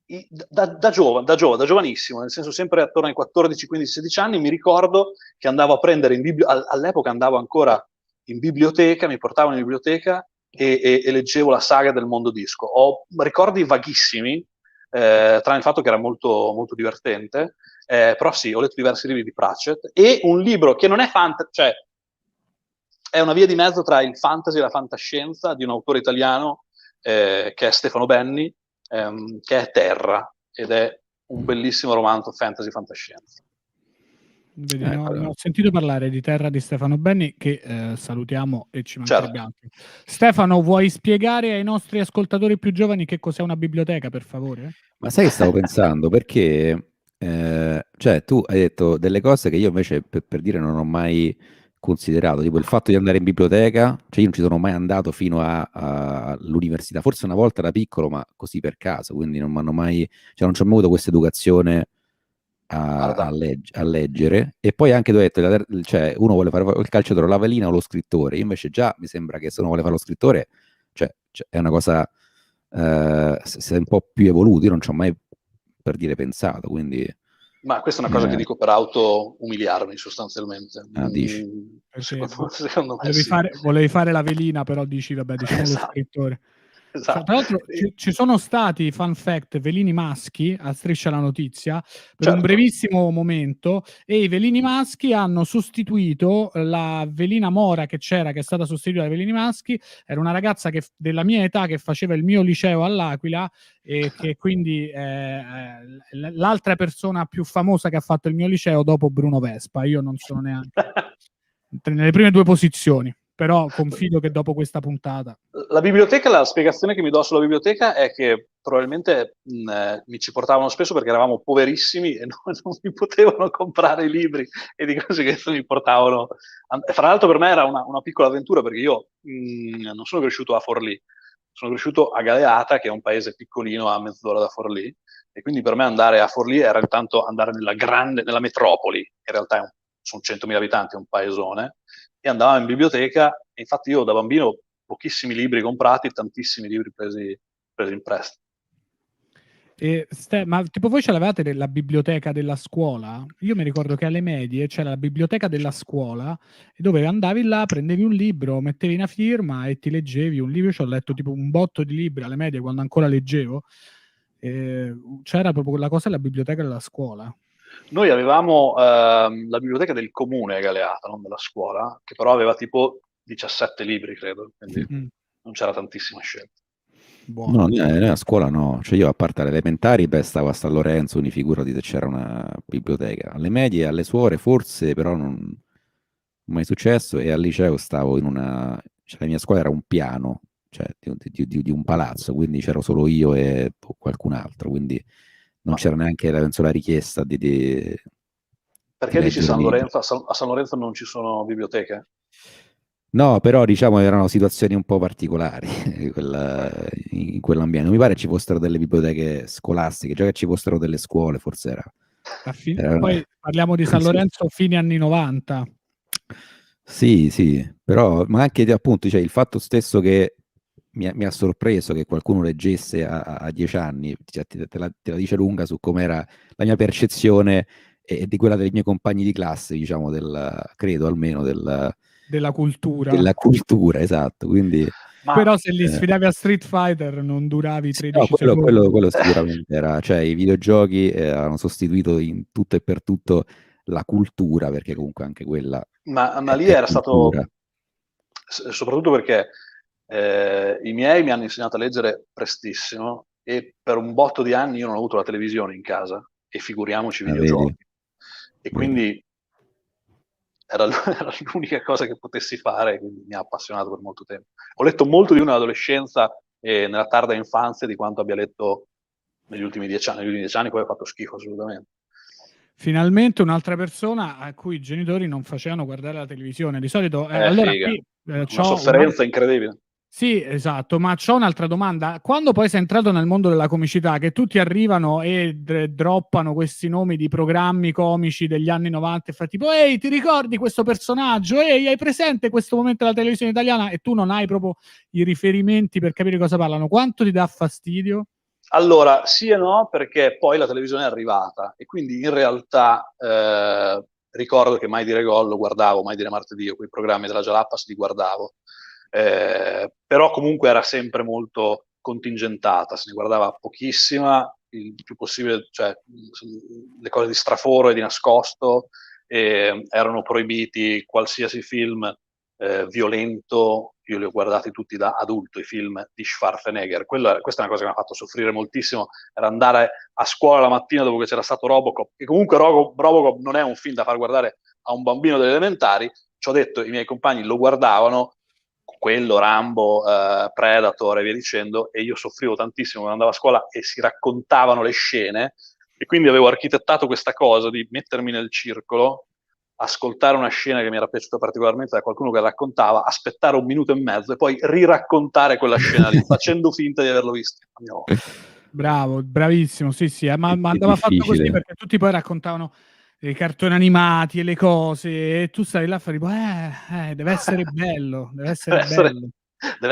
da giovanissimo, nel senso sempre attorno ai 14, 15, 16 anni, mi ricordo che andavo a prendere all'epoca andavo ancora in biblioteca, mi portavano in biblioteca e leggevo la saga del mondo disco. Ho ricordi vaghissimi, tranne il fatto che era molto, molto divertente, però sì, ho letto diversi libri di Pratchett e un libro che non è fantasy, cioè è una via di mezzo tra il fantasy e la fantascienza di un autore italiano che è Stefano Benni, che è Terra, ed è un bellissimo romanzo fantasy-fantascienza. Vedi, ho sentito parlare di Terra di Stefano Benni, che salutiamo e ci mancherebbe altro. Stefano, vuoi spiegare ai nostri ascoltatori più giovani che cos'è una biblioteca, per favore? Ma sai che stavo pensando? Perché cioè, tu hai detto delle cose che io invece per dire non ho mai considerato, tipo il fatto di andare in biblioteca, cioè io non ci sono mai andato fino all'università, forse una volta da piccolo, ma così per caso, quindi non mi hanno mai, cioè non ci ho mai avuto questa educazione a leggere. E poi anche tu hai detto, cioè uno vuole fare il calciatore, la velina o lo scrittore, io invece già mi sembra che se uno vuole fare lo scrittore, cioè è una cosa se un po' più evoluto, io non ci ho mai per dire pensato, quindi ma questa è una cosa che dico per auto-umiliarmi sostanzialmente. Dici? Secondo me volevi fare la velina, però dici, vabbè, diciamo lo scrittore. Esatto. Tra l'altro ci sono stati, fun fact, velini maschi a Striscia la Notizia per un brevissimo momento, e i velini maschi hanno sostituito la velina mora che c'era, che è stata sostituita dai velini maschi. Era una ragazza della mia età che faceva il mio liceo all'Aquila e che quindi l'altra persona più famosa che ha fatto il mio liceo dopo Bruno Vespa. Io non sono neanche nelle prime due posizioni, però confido che dopo questa puntata. La biblioteca, la spiegazione che mi do sulla biblioteca è che probabilmente mi ci portavano spesso perché eravamo poverissimi e non mi potevano comprare i libri e di conseguenza mi portavano. Fra l'altro per me era una piccola avventura perché io non sono cresciuto a Forlì, sono cresciuto a Galeata, che è un paese piccolino a mezz'ora da Forlì, e quindi per me andare a Forlì era intanto andare nella metropoli, in realtà sono 100.000 abitanti, è un paesone, e andavo in biblioteca, e infatti io da bambino pochissimi libri comprati, tantissimi libri presi in prestito. Ma tipo voi ce l'avevate la biblioteca della scuola? Io mi ricordo che alle medie c'era la biblioteca della scuola dove andavi là, prendevi un libro, mettevi una firma e ti leggevi un libro. Io ci ho letto tipo un botto di libri alle medie quando ancora leggevo. C'era proprio quella cosa della biblioteca della scuola. Noi avevamo la biblioteca del comune a Galeata, non della scuola, che però aveva tipo 17 libri, credo, quindi non c'era tantissima scelta. Buono. No, a scuola no, cioè io a parte alle elementari stavo a San Lorenzo, quindi figurati se c'era una biblioteca. Alle medie, alle suore forse, però non mai successo, e al liceo stavo in cioè la mia scuola era un piano, cioè di un palazzo, quindi c'ero solo io e qualcun altro, quindi non c'era neanche la richiesta perché dici San Lorenzo? A San Lorenzo non ci sono biblioteche? No, però diciamo erano situazioni un po' particolari in quell'ambiente. Non mi pare ci fossero delle biblioteche scolastiche, già che ci fossero delle scuole, forse era poi parliamo di San Lorenzo fine anni 90. Sì, però ma anche appunto cioè, il fatto stesso che mi ha sorpreso che qualcuno leggesse a 10 anni, cioè, te la dice lunga su com'era la mia percezione e di quella dei miei compagni di classe, diciamo, credo almeno della cultura. Della cultura, esatto. Quindi, però se li sfidavi a Street Fighter non duravi 13 no, secondi. quello sicuramente era, cioè i videogiochi hanno sostituito in tutto e per tutto la cultura, perché comunque anche quella ma lì è era cultura. stato, soprattutto perché i miei mi hanno insegnato a leggere prestissimo e per un botto di anni io non ho avuto la televisione in casa e figuriamoci i videogiochi. Vedi? E quindi era l'unica cosa che potessi fare, quindi mi ha appassionato per molto tempo. Ho letto molto di nell'adolescenza e nella tarda infanzia di quanto abbia letto negli ultimi 10 anni. Negli ultimi 10 anni poi ho fatto schifo assolutamente. Finalmente un'altra persona a cui i genitori non facevano guardare la televisione. Di solito, allora qui una sofferenza incredibile. Sì, esatto, ma c'ho un'altra domanda. Quando poi sei entrato nel mondo della comicità, che tutti arrivano e droppano questi nomi di programmi comici degli anni 90 e fa tipo, ehi, ti ricordi questo personaggio? Ehi, hai presente questo momento della televisione italiana? E tu non hai proprio i riferimenti per capire cosa parlano. Quanto ti dà fastidio? Allora, sì e no, perché poi la televisione è arrivata e quindi in realtà ricordo che Mai Dire Gol lo guardavo, Mai Dire Martedì, quei programmi della Jalapas li guardavo. Però comunque era sempre molto contingentata, se ne guardava pochissima, il più possibile, cioè le cose di straforo e di nascosto, erano proibiti qualsiasi film violento, io li ho guardati tutti da adulto, i film di Schwarzenegger. Questa è una cosa che mi ha fatto soffrire moltissimo, era andare a scuola la mattina dopo che c'era stato Robocop, che comunque Robocop non è un film da far guardare a un bambino delle elementari, ci ho detto, i miei compagni lo guardavano, quello, Rambo, Predator e via dicendo, e io soffrivo tantissimo quando andavo a scuola e si raccontavano le scene, e quindi avevo architettato questa cosa di mettermi nel circolo, ascoltare una scena che mi era piaciuta particolarmente da qualcuno che raccontava, aspettare 1 minuto e mezzo e poi riraccontare quella scena lì, facendo finta di averlo visto. Bravo, bravissimo, sì, ma andava fatto così perché tutti poi raccontavano i cartoni animati e le cose e tu stai là a fare tipo, deve essere bello, deve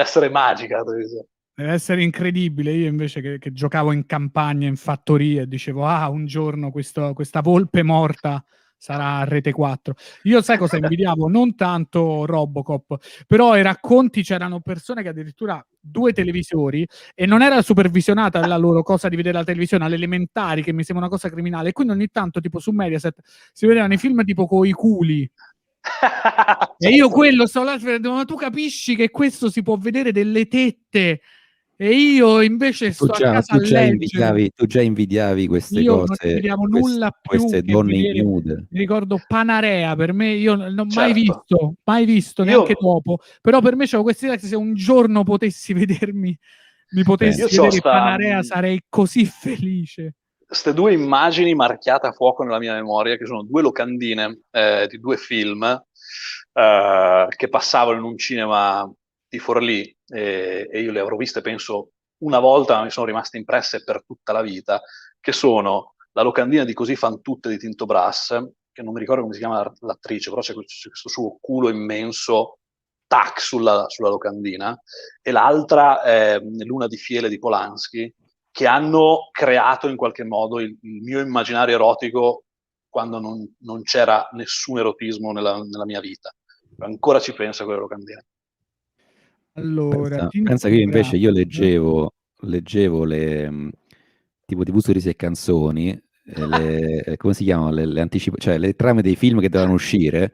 essere magica. Deve essere incredibile. Io invece che giocavo in campagna, in fattorie, dicevo, un giorno questa volpe morta sarà a Rete 4. Io sai cosa invidiavo? Non tanto Robocop, però i racconti, c'erano persone che addirittura 2 televisori e non era supervisionata la loro cosa di vedere la televisione alle elementari, che mi sembra una cosa criminale, e quindi ogni tanto tipo su Mediaset si vedevano i film tipo coi culi. E io quello sto là, ma tu capisci che questo si può vedere delle tette? E io invece sto a casa a leggere. Tu già invidiavi queste io cose, non invidiavo nulla più queste che donne vedere. ignude. Mi ricordo Panarea, per me, io non ho Certo. mai visto, neanche dopo, però per me c'avevo questa idea che se un giorno potessi vedermi, mi potessi vedere Panarea, sarei così felice. Queste 2 immagini marchiate a fuoco nella mia memoria, che sono 2 locandine di 2 film che passavano in un cinema di Forlì e io le avrò viste penso una volta, ma mi sono rimaste impresse per tutta la vita, che sono la locandina di Così fan tutte di Tinto Brass, che non mi ricordo come si chiama l'attrice, però c'è questo suo culo immenso tac sulla locandina, e l'altra è Luna di Fiele di Polanski, che hanno creato in qualche modo il mio immaginario erotico quando non c'era nessun erotismo nella mia vita. Ancora ci penso a quelle locandine. Allora, pensa che io invece leggevo le tipo TV Sorrisi e Canzoni, come si chiamano, cioè le trame dei film che dovevano uscire,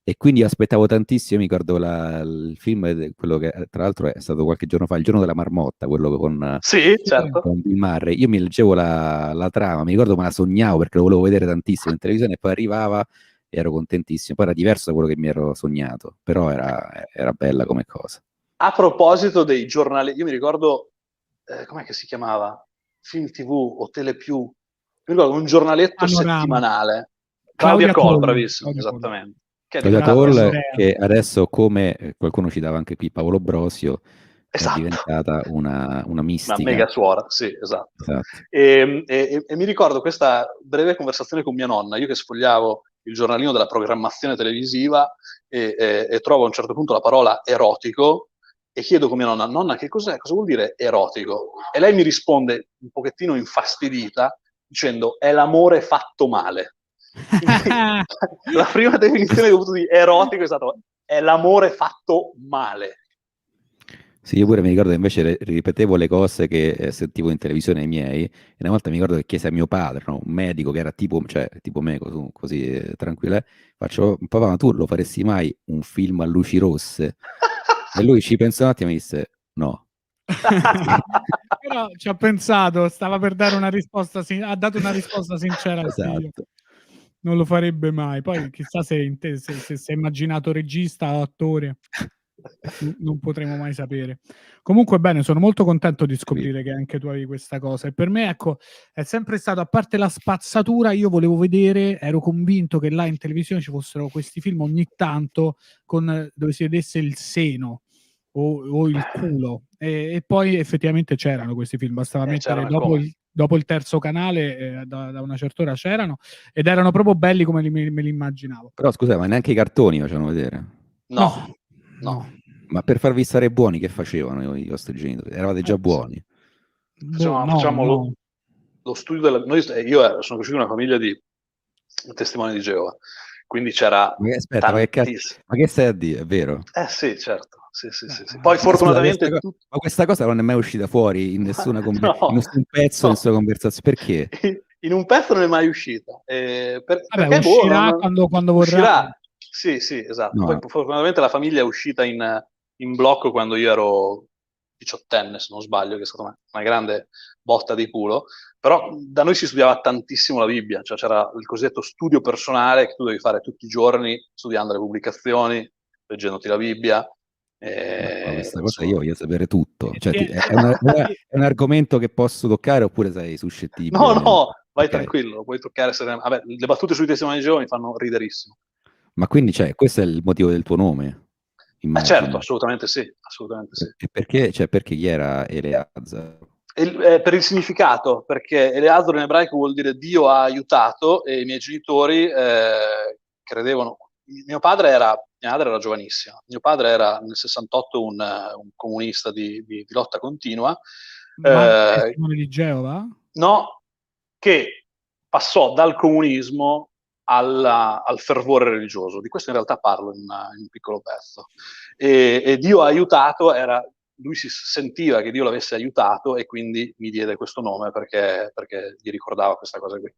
e quindi aspettavo tantissimo. Mi ricordo il film, quello che tra l'altro è stato qualche giorno fa, Il giorno della marmotta, quello con, certo. con Bill Murray. Io mi leggevo la trama, mi ricordo, me la sognavo perché lo volevo vedere tantissimo in televisione, e poi arrivava e ero contentissimo. Poi era diverso da quello che mi ero sognato, però era bella come cosa. A proposito dei giornali, io mi ricordo, com'è che si chiamava? Film TV o Telepiù? Mi ricordo un giornaletto settimanale. Claudia Cole, bravissimo, esattamente. Claudia Cole, che adesso, come qualcuno ci dava anche qui, Paolo Brosio, è diventata una mistica. Una mega suora, sì, esatto. E mi ricordo questa breve conversazione con mia nonna, io che sfogliavo il giornalino della programmazione televisiva e trovo a un certo punto la parola erotico, e chiedo con mia nonna, che cos'è? Cosa vuol dire erotico? E lei mi risponde un pochettino infastidita dicendo è l'amore fatto male. Quindi, la prima definizione che ho avuto di erotico è stata è l'amore fatto male. Sì, io pure mi ricordo che invece ripetevo le cose che sentivo in televisione ai miei, e una volta mi ricordo che chiesi a mio padre, no, un medico che era tipo me, così tranquillo, faccio, papà, ma tu lo faresti mai un film a luci rosse? E lui ci pensò un attimo e mi disse, no. Però ci ha pensato, stava per dare una risposta, ha dato una risposta sincera al figlio. Esatto. Non lo farebbe mai. Poi chissà se si è immaginato regista o attore. Non potremo mai sapere. Comunque bene, sono molto contento di scoprire che anche tu avevi questa cosa, e per me, ecco, è sempre stato, a parte la spazzatura, io volevo vedere, ero convinto che là in televisione ci fossero questi film ogni tanto dove si vedesse il seno o il culo, e poi effettivamente c'erano questi film, bastava mettere dopo il terzo canale, da una certa ora c'erano, ed erano proprio belli come me li immaginavo. Però scusa, ma neanche i cartoni facevano vedere? No. Ma per farvi stare buoni che facevano i vostri genitori? Eravate già buoni? Facciamo lo studio io sono cresciuto in una famiglia di testimoni di Geova, quindi c'era ma che stai a dire, è vero? Sì, certo. Sì. Poi fortunatamente ma questa cosa non è mai uscita fuori in nessuna in nessun pezzo, nessuna conversazione, perché? In un pezzo non è mai uscita, perché uscirà quando vorrà. Sì, esatto. No. Poi fortunatamente la famiglia è uscita in blocco quando io ero 18enne, se non sbaglio, che è stata una grande botta di culo. Però da noi si studiava tantissimo la Bibbia, cioè c'era il cosiddetto studio personale che tu devi fare tutti i giorni, studiando le pubblicazioni, leggendoti la Bibbia. Questa cosa io voglio sapere tutto, cioè, è un argomento che posso toccare oppure sei suscettibile? No, vai tranquillo, lo puoi toccare. Vabbè, le battute sui testimoni di Geova mi fanno riderissimo. Ma quindi, questo è il motivo del tuo nome? Certo, assolutamente sì. E perché chi era Eleazaro? Per il significato, perché Eleazaro in ebraico vuol dire Dio ha aiutato, e i miei genitori credevano. Mia madre era giovanissima, mio padre era nel 68 un comunista di lotta continua. Testimone di Geova? No, che passò dal comunismo al fervore religioso. Di questo in realtà parlo in un piccolo pezzo. E Dio ha aiutato, lui si sentiva che Dio l'avesse aiutato e quindi mi diede questo nome perché gli ricordava questa cosa qui.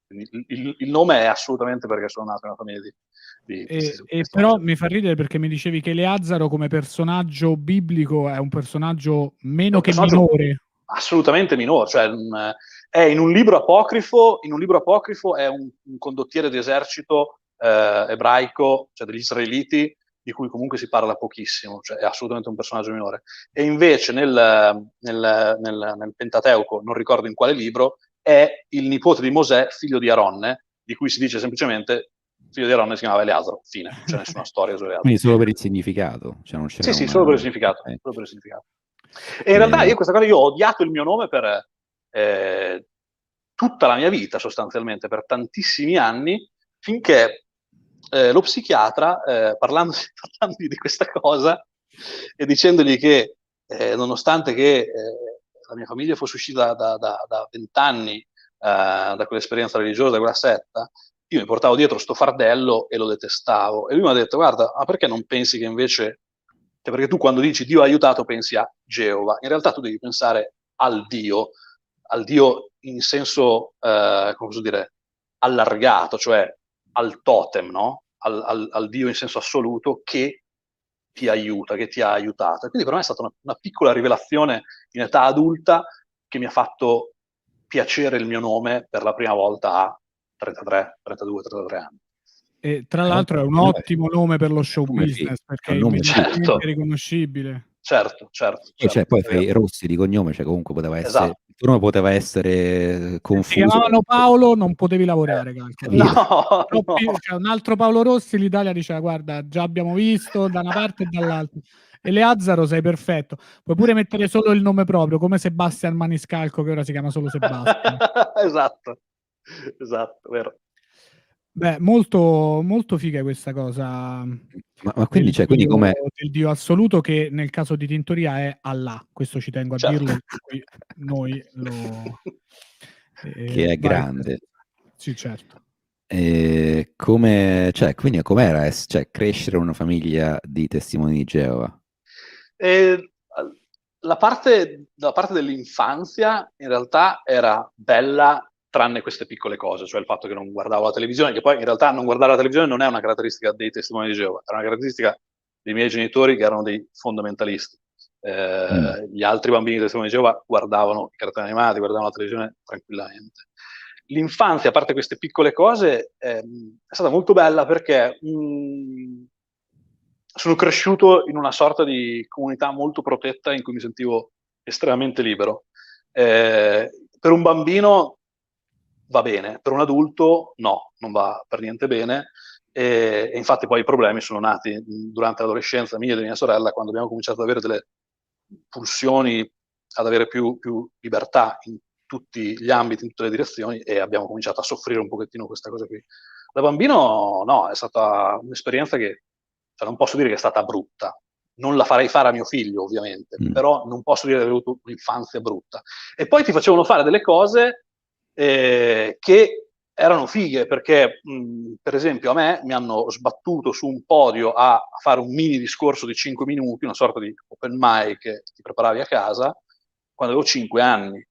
Quindi il nome è assolutamente perché sono nato in una famiglia di però mi fa ridere perché mi dicevi che Eleazaro come personaggio biblico è un personaggio minore. Assolutamente minore, cioè è in un libro apocrifo, è un condottiere di esercito ebraico, cioè degli israeliti, di cui comunque si parla pochissimo, cioè è assolutamente un personaggio minore. E invece nel Pentateuco, non ricordo in quale libro, è il nipote di Mosè, figlio di Aronne, di cui si dice semplicemente figlio di Aronne si chiamava Eleazaro, fine, non c'è nessuna storia su Eleazaro. Quindi solo per il significato? Cioè non c'era solo per il significato. Solo per il significato. E in realtà io ho odiato il mio nome per tutta la mia vita, sostanzialmente, per tantissimi anni, finché lo psichiatra, parlandogli di questa cosa e dicendogli che nonostante che la mia famiglia fosse uscita da 20 anni da quell'esperienza religiosa, da quella setta, io mi portavo dietro sto fardello e lo detestavo. E lui mi ha detto, guarda, ma perché non pensi che invece... perché tu quando dici Dio ha aiutato pensi a Geova, in realtà tu devi pensare al Dio in senso, come posso dire, allargato, cioè al totem, no? Al Dio in senso assoluto che ti aiuta, che ti ha aiutato. E quindi per me è stata una piccola rivelazione in età adulta che mi ha fatto piacere il mio nome per la prima volta a 32, 33 anni. E tra l'altro è un ottimo nome per lo show business, perché è immediatamente riconoscibile. Certo. Cioè, poi fai Rossi di cognome, cioè comunque poteva essere, esatto. Il tuo nome poteva essere confuso. Si chiamavano Paolo, non potevi lavorare. No. Cioè, un altro Paolo Rossi, l'Italia diceva, guarda, già abbiamo visto da una parte e dall'altra. Eleazaro sei perfetto. Puoi pure mettere solo il nome proprio, come Sebastian Maniscalco, che ora si chiama solo Sebastian. Esatto, vero. Beh, molto, molto figa questa cosa Ma quindi, cioè, quindi come... del Dio assoluto, che nel caso di Tintoria è Allah, questo ci tengo a Certo. dirlo, qui noi lo... che è grande. Sì, certo. Cioè, quindi com'era cioè, crescere in una famiglia di testimoni di Geova? La parte dell'infanzia in realtà era bella, tranne queste piccole cose, cioè il fatto che non guardavo la televisione, che poi in realtà non guardare la televisione non è una caratteristica dei testimoni di Geova, era una caratteristica dei miei genitori che erano dei fondamentalisti. Gli altri bambini dei testimoni di Geova guardavano i cartoni animati, guardavano la televisione tranquillamente. L'infanzia, a parte queste piccole cose, è stata molto bella perché sono cresciuto in una sorta di comunità molto protetta in cui mi sentivo estremamente libero. Per un bambino va bene, per un adulto no, non va per niente bene. E infatti poi i problemi sono nati durante l'adolescenza mia e di mia sorella, quando abbiamo cominciato ad avere delle pulsioni ad avere più libertà in tutti gli ambiti, in tutte le direzioni, e abbiamo cominciato a soffrire un pochettino questa cosa qui. Da bambino no, è stata un'esperienza che, cioè, non posso dire che è stata brutta, non la farei fare a mio figlio ovviamente, però non posso dire di aver avuto un'infanzia brutta. E poi ti facevano fare delle cose che erano fighe, perché per esempio a me mi hanno sbattuto su un podio a fare un mini discorso di 5 minuti, una sorta di open mic che ti preparavi a casa, quando avevo 5 anni.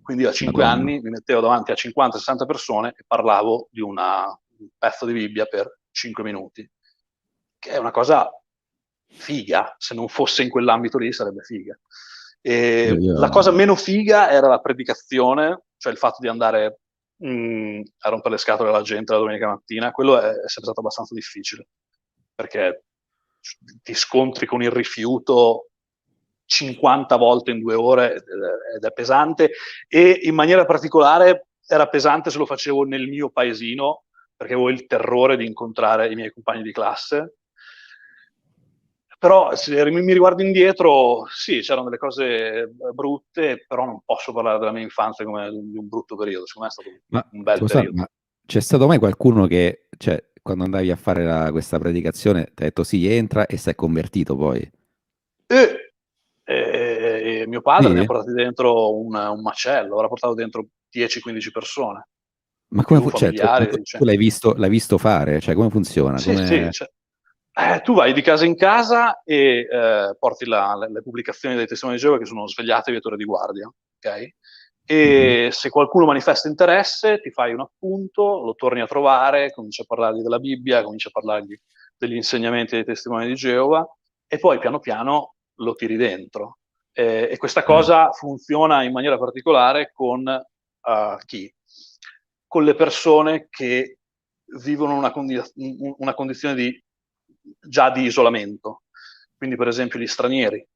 Quindi a 5 anni mi mettevo davanti a 50-60 persone e parlavo di un pezzo di Bibbia per 5 minuti, che è una cosa figa, se non fosse in quell'ambito lì sarebbe figa. La cosa meno figa era la predicazione, cioè il fatto di andare a rompere le scatole alla gente la domenica mattina. Quello è sempre stato abbastanza difficile, perché ti scontri con il rifiuto 50 volte in 2 ore ed è pesante, e in maniera particolare era pesante se lo facevo nel mio paesino, perché avevo il terrore di incontrare i miei compagni di classe. Però se mi riguardo indietro, sì, c'erano delle cose brutte, però non posso parlare della mia infanzia come di un brutto periodo. Secondo me è stato un bel periodo. Ma c'è stato mai qualcuno che, cioè, quando andavi a fare questa predicazione, ti ha detto sì, entra, e sei convertito poi? Mio padre mi ha Sì? portato dentro un macello, avrà portato dentro 10-15 persone. Ma come Cioè, tu l'hai visto fare? Cioè, come funziona? Sì, sì, cioè, tu vai di casa in casa e porti le pubblicazioni dei testimoni di Geova che sono svegliate viatori di guardia, ok? E se qualcuno manifesta interesse, ti fai un appunto, lo torni a trovare, cominci a parlargli della Bibbia, cominci a parlargli degli insegnamenti dei testimoni di Geova, e poi piano piano lo tiri dentro. E questa cosa funziona in maniera particolare con chi? Con le persone che vivono una condizione già di isolamento, quindi per esempio gli stranieri,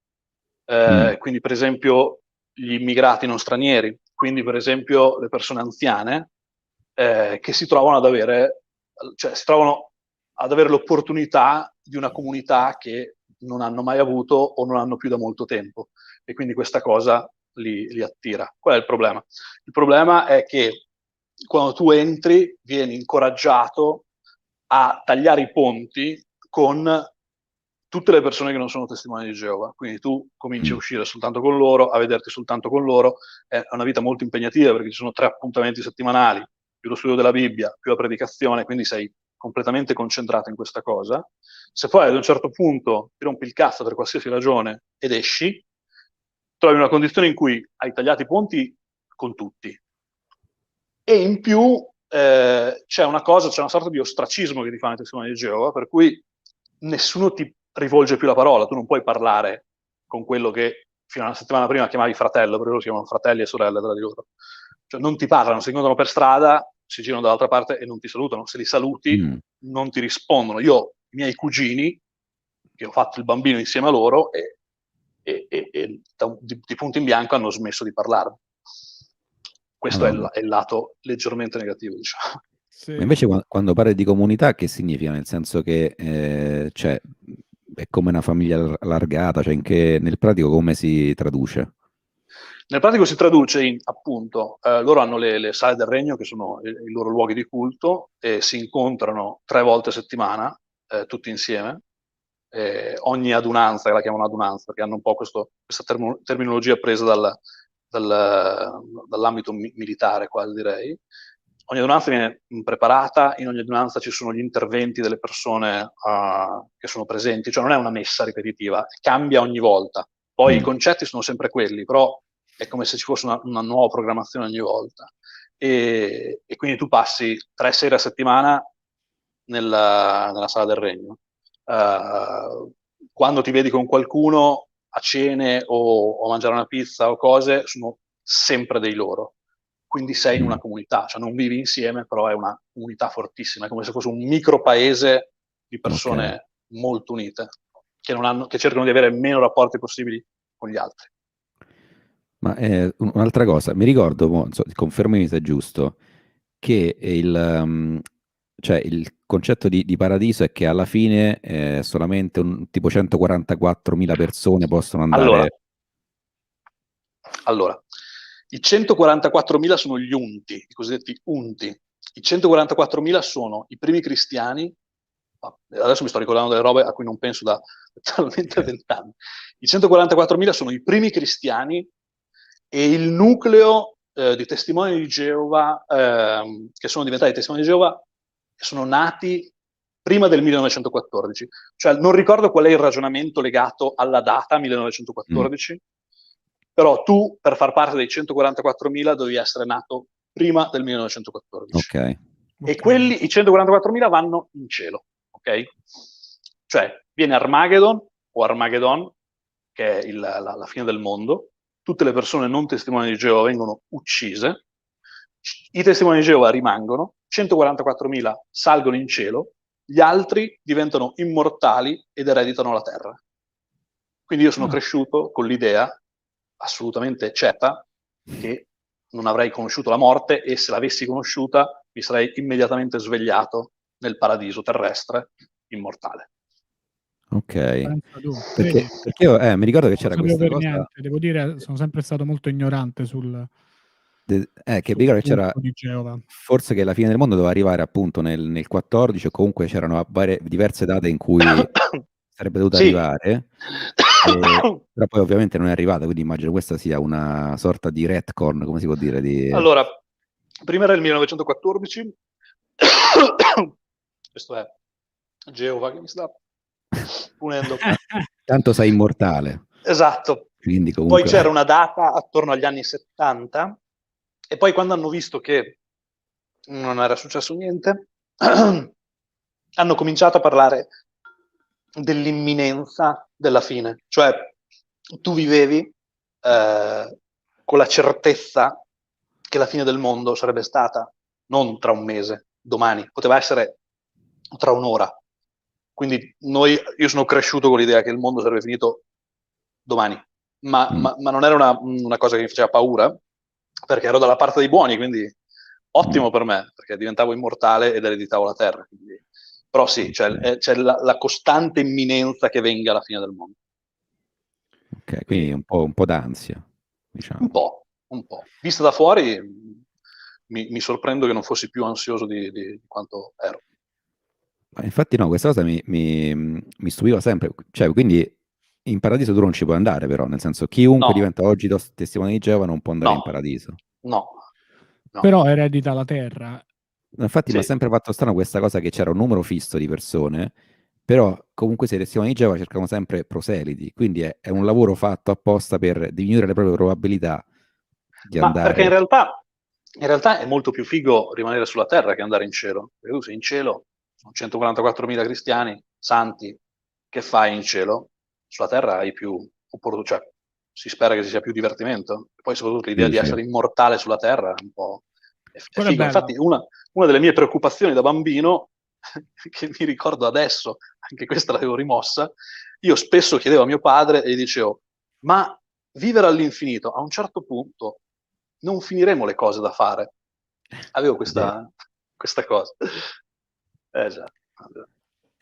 quindi per esempio gli immigrati non stranieri, quindi per esempio le persone anziane che si trovano ad avere l'opportunità di una comunità che non hanno mai avuto o non hanno più da molto tempo, e quindi questa cosa li attira. Qual è il problema? Il problema è che quando tu entri vieni incoraggiato a tagliare i ponti con tutte le persone che non sono testimoni di Geova, quindi tu cominci a uscire soltanto con loro, a vederti soltanto con loro. È una vita molto impegnativa perché ci sono 3 appuntamenti settimanali, più lo studio della Bibbia, più la predicazione, quindi sei completamente concentrato in questa cosa. Se poi ad un certo punto ti rompi il cazzo per qualsiasi ragione ed esci, trovi una condizione in cui hai tagliato i ponti con tutti, e in più c'è una sorta di ostracismo che ti fanno i testimoni di Geova, per cui nessuno ti rivolge più la parola, tu non puoi parlare con quello che fino a una settimana prima chiamavi fratello, perché loro si chiamano fratelli e sorelle tra di loro. Cioè non ti parlano, si incontrano per strada, si girano dall'altra parte e non ti salutano. Se li saluti non ti rispondono. Io ho i miei cugini, che ho fatto il bambino insieme a loro, e di punto in bianco hanno smesso di parlare. Questo è il lato leggermente negativo, diciamo. Sì. Ma invece quando parli di comunità, che significa? Nel senso che cioè, è come una famiglia allargata, cioè nel pratico come si traduce? Nel pratico si traduce in, appunto, loro hanno le sale del regno, che sono i loro luoghi di culto, e si incontrano 3 volte a settimana, tutti insieme. Ogni adunanza, che la chiamano adunanza, perché hanno un po' questa terminologia presa dall'ambito militare, quasi direi. Ogni adunanza viene preparata, in ogni adunanza ci sono gli interventi delle persone che sono presenti, cioè non è una messa ripetitiva, cambia ogni volta. Poi i concetti sono sempre quelli, però è come se ci fosse una nuova programmazione ogni volta. E quindi tu passi 3 sere a settimana nella sala del regno. Quando ti vedi con qualcuno a cene o a mangiare una pizza o cose, sono sempre dei loro. Quindi sei in una comunità, cioè non vivi insieme, però è una comunità fortissima, è come se fosse un micro paese di persone molto unite, che cercano di avere meno rapporti possibili con gli altri. Ma un'altra cosa, mi ricordo, confermami se è giusto, che cioè il concetto di paradiso è che alla fine solamente tipo 144.000 persone possono andare... Allora, i 144.000 sono gli unti, i cosiddetti unti. I 144.000 sono i primi cristiani. Adesso mi sto ricordando delle robe a cui non penso da talmente 20 anni. I 144.000 sono i primi cristiani e il nucleo di testimoni di Geova che sono diventati testimoni di Geova, che sono nati prima del 1914. Cioè non ricordo qual è il ragionamento legato alla data 1914, però tu per far parte dei 144.000 dovevi essere nato prima del 1914. Ok. E quelli, i 144.000 vanno in cielo, ok? Cioè viene Armageddon o Armageddon, che è la fine del mondo. Tutte le persone non testimoni di Geova vengono uccise, i testimoni di Geova rimangono, 144.000 salgono in cielo, gli altri diventano immortali ed ereditano la terra. Quindi io sono cresciuto con l'idea assolutamente cieca che non avrei conosciuto la morte, e se l'avessi conosciuta mi sarei immediatamente svegliato nel paradiso terrestre immortale. Ok, perché io mi ricordo che c'era questa cosa... Niente. Devo dire, sono sempre stato molto ignorante sul... che mi ricordo che c'era forse che la fine del mondo doveva arrivare appunto nel 14, o comunque c'erano diverse date in cui sarebbe dovuta arrivare, però poi ovviamente non è arrivata, quindi immagino questa sia una sorta di retcon, come si può dire? Allora, prima era il 1914, questo è Geova che mi sta punendo. Tanto sei immortale. Esatto. Quindi comunque... Poi c'era una data attorno agli anni 70, e poi quando hanno visto che non era successo niente, hanno cominciato a parlare dell'imminenza della fine. Cioè, tu vivevi con la certezza che la fine del mondo sarebbe stata non tra un mese, domani, poteva essere tra un'ora. Quindi io sono cresciuto con l'idea che il mondo sarebbe finito domani, ma non era una cosa che mi faceva paura, perché ero dalla parte dei buoni, quindi ottimo per me, perché diventavo immortale ed ereditavo la terra. Quindi... Però sì, c'è la costante imminenza che venga la fine del mondo. Ok, quindi un po' d'ansia, diciamo. Un po'. Vista da fuori mi sorprendo che non fossi più ansioso di quanto ero. Infatti no, questa cosa mi stupiva sempre, cioè quindi in paradiso tu non ci puoi andare, però, nel senso chiunque diventa oggi testimone di Geova non può andare in paradiso. No. Però eredita la terra. Infatti mi ha sempre fatto strano questa cosa, che c'era un numero fisso di persone, però comunque se i testimoni di Geova cercano sempre proseliti, quindi è un lavoro fatto apposta per diminuire le proprie probabilità di andare... Perché in realtà è molto più figo rimanere sulla terra che andare in cielo. Perché tu sei in cielo, sono 144.000 cristiani, santi, che fai in cielo? Sulla terra hai più opportunità, cioè si spera che ci sia più divertimento. E poi soprattutto l'idea di essere immortale sulla terra è un po'... è figo. Infatti una delle mie preoccupazioni da bambino, che mi ricordo adesso, anche questa l'avevo rimossa, io spesso chiedevo a mio padre e gli dicevo: ma vivere all'infinito, a un certo punto non finiremo le cose da fare. Avevo questa cosa. Già.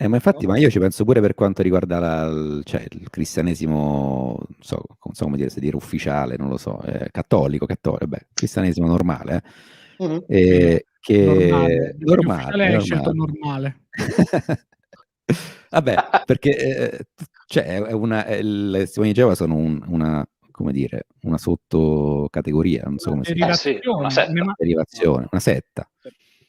Ma infatti, ma io ci penso pure per quanto riguarda cioè, il cristianesimo, non so come dire, se dire ufficiale, non lo so, cattolico, beh, cristianesimo normale, che Ufficiale hai scelto normale. Vabbè, perché cioè, le testimoni di Geova sono una, come dire, una sottocategoria, non so come si dice. Sì, una setta. Derivazione, una setta.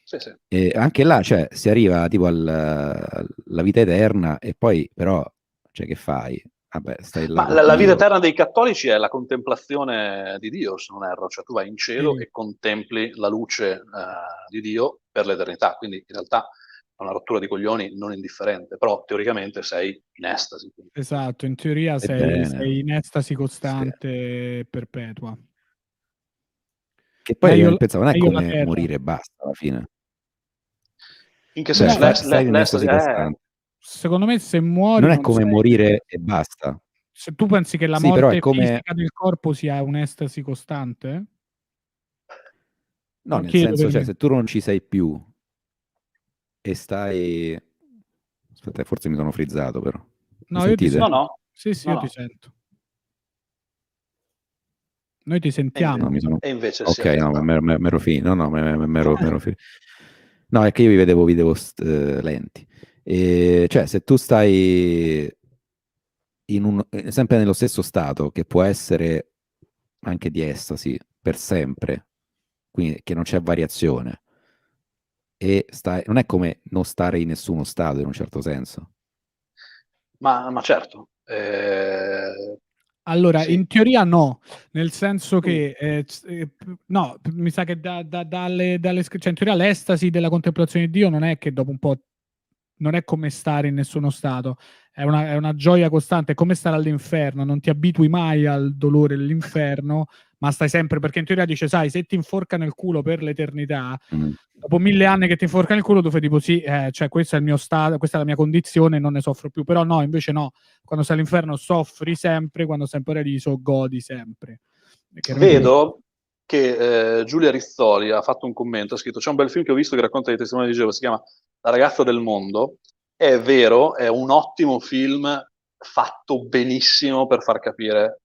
Sì, sì. E anche là, cioè, si arriva tipo alla vita eterna e poi però, cioè, che fai? Vabbè, stai là. Ma la vita eterna dei cattolici è la contemplazione di Dio, se non erro, cioè tu vai in cielo e contempli la luce di Dio per l'eternità, quindi in realtà è una rottura di coglioni non indifferente, però teoricamente sei in estasi. Esatto, in teoria sei in estasi costante e perpetua. Che poi pensavo, non è come morire e basta alla fine. In che senso? L'estasi costante. Secondo me se muori non è come morire e basta. Se tu pensi che la morte fisica del corpo sia un'estasi costante? No, nel senso, cioè, se tu non ci sei più e stai... Aspetta, forse mi sono frizzato però. No, io ti sento. No. Sì, io ti sento. Noi ti sentiamo. E invece ok, no, m'ero finito. No, m'ero finito. No, è che io vi vedevo lenti. Cioè, se tu stai sempre nello stesso stato, che può essere anche di estasi per sempre, quindi che non c'è variazione, e non è come non stare in nessuno stato in un certo senso. Ma certo. Allora, sì. In teoria no, nel senso che no, mi sa che dalle cioè in teoria l'estasi della contemplazione di Dio non è che dopo un po' non è come stare in nessuno stato, è una gioia costante, è come stare all'inferno, non ti abitui mai al dolore dell'inferno, ma stai sempre, perché in teoria dice, sai, se ti inforcano il culo per l'eternità, dopo 1000 anni che ti inforcano il culo, tu fai tipo sì, cioè questo è il mio stato, questa è la mia condizione, non ne soffro più, però no, invece no, quando sei all'inferno soffri sempre, quando sei in paradiso godi sempre. Vedo che Giulia Rizzoli ha fatto un commento, ha scritto, c'è un bel film che ho visto che racconta i testimoni di Geova, si chiama La ragazza del mondo, è vero, è un ottimo film fatto benissimo per far capire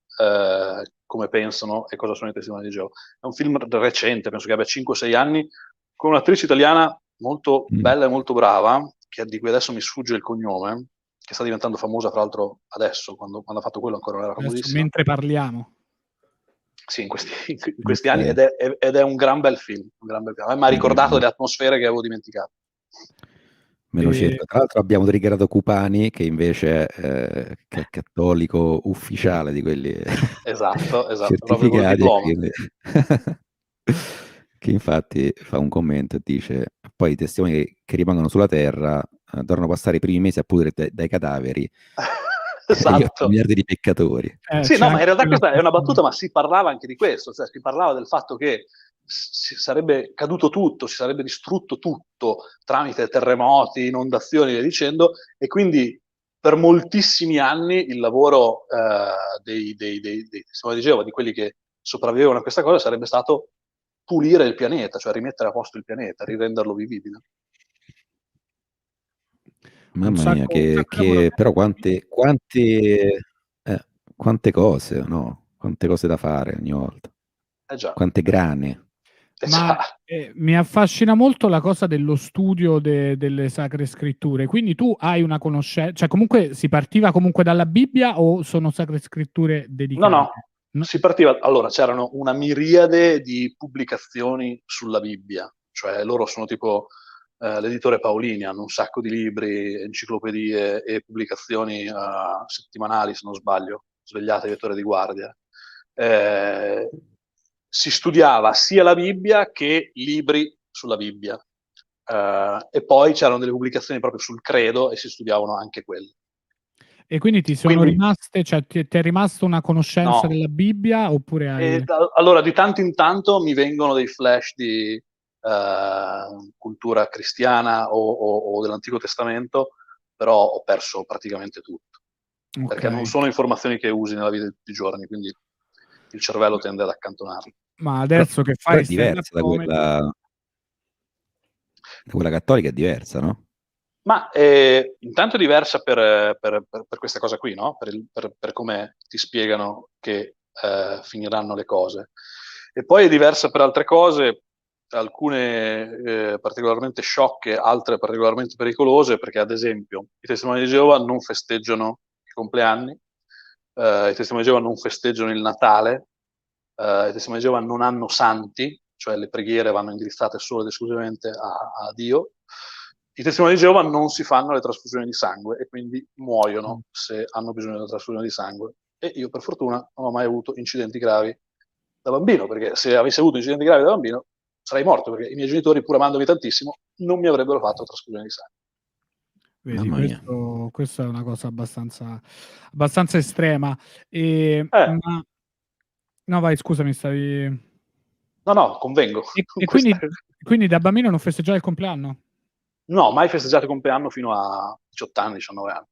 come pensano e cosa sono i testimoni di Geova. È un film recente, penso che abbia 5-6 anni, con un'attrice italiana molto bella e molto brava, di cui adesso mi sfugge il cognome, che sta diventando famosa tra l'altro adesso, quando ha fatto quello ancora non era famosissima. Mentre parliamo. Sì, in questi anni, ed è un gran bel film. A me mi ha ricordato delle atmosfere che avevo dimenticato. Me lo cerco. Tra l'altro abbiamo triggerato Cupani, che invece è cattolico ufficiale di quelli esatto, certificati, che infatti fa un commento e dice poi i testimoni che rimangono sulla terra dovranno passare i primi mesi a pudere dai cadaveri. Esatto. Miliardi di peccatori. Sì, no, ma in realtà questa è una battuta, ma si parlava anche di questo, cioè si parlava del fatto che si sarebbe caduto tutto, si sarebbe distrutto tutto tramite terremoti, inondazioni e via dicendo, e quindi per moltissimi anni il lavoro dei testimoni di Geova, di quelli che sopravvivevano a questa cosa, sarebbe stato pulire il pianeta, cioè rimettere a posto il pianeta, rirenderlo vivibile. Mamma mia, che però quante cose, no? Quante cose da fare ogni volta. Già. Quante grane. Ma mi affascina molto la cosa dello studio delle sacre scritture, quindi tu hai una conoscenza, cioè comunque si partiva comunque dalla Bibbia o sono sacre scritture dedicate? No, si partiva, allora c'erano una miriade di pubblicazioni sulla Bibbia, cioè loro sono tipo l'editore Paolini, hanno un sacco di libri, enciclopedie e pubblicazioni settimanali, se non sbaglio, Svegliate, Vettore di Guardia. Si studiava sia la Bibbia che libri sulla Bibbia. E poi c'erano delle pubblicazioni proprio sul credo e si studiavano anche quelle. E quindi ti sono rimaste, cioè ti è rimasta una conoscenza della Bibbia oppure hai... Allora, di tanto in tanto mi vengono dei flash di cultura cristiana o dell'Antico Testamento, però ho perso praticamente tutto. Okay. Perché non sono informazioni che usi nella vita di tutti i giorni, quindi il cervello tende ad accantonarli. Ma adesso che fai è diversa da quella cattolica, è diversa, no? Ma intanto è diversa per questa cosa qui, no? Per come ti spiegano che finiranno le cose. E poi è diversa per altre cose, alcune particolarmente sciocche, altre particolarmente pericolose, perché ad esempio i testimoni di Geova non festeggiano i compleanni, i testimoni di Geova non festeggiano il Natale, i testimoni di Geova non hanno santi, cioè le preghiere vanno indirizzate solo ed esclusivamente a Dio. I testimoni di Geova non si fanno le trasfusioni di sangue e quindi muoiono se hanno bisogno della trasfusione di sangue. E io per fortuna non ho mai avuto incidenti gravi da bambino, perché se avessi avuto incidenti gravi da bambino sarei morto, perché i miei genitori, pur amandomi tantissimo, non mi avrebbero fatto trasfusione di sangue. Vedi, questo è una cosa abbastanza estrema. Ma no, vai, scusami, stavi... No, convengo. E quindi da bambino non festeggiavi il compleanno? No, mai festeggiato il compleanno fino a 18 anni, 19 anni.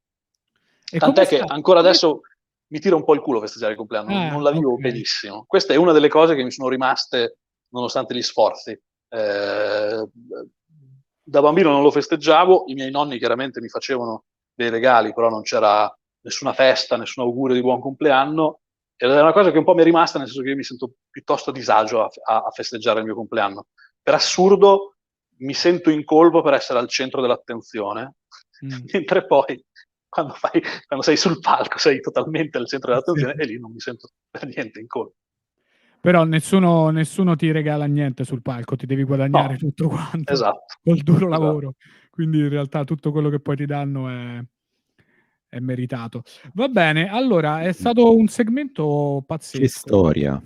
E Tant'è che ancora adesso mi tira un po' il culo festeggiare il compleanno, non la vivo benissimo. Questa è una delle cose che mi sono rimaste nonostante gli sforzi. Da bambino non lo festeggiavo, i miei nonni chiaramente mi facevano dei regali, però non c'era nessuna festa, nessun augurio di buon compleanno, ed è una cosa che un po' mi è rimasta, nel senso che io mi sento piuttosto a disagio a festeggiare il mio compleanno. Per assurdo mi sento in colpa per essere al centro dell'attenzione, mentre poi quando sei sul palco sei totalmente al centro dell'attenzione e lì non mi sento per niente in colpa. Però nessuno ti regala niente sul palco, ti devi guadagnare tutto quanto, esatto, col duro lavoro. Quindi in realtà tutto quello che poi ti danno è meritato. Va bene, allora è stato un segmento pazzesco. Che storia.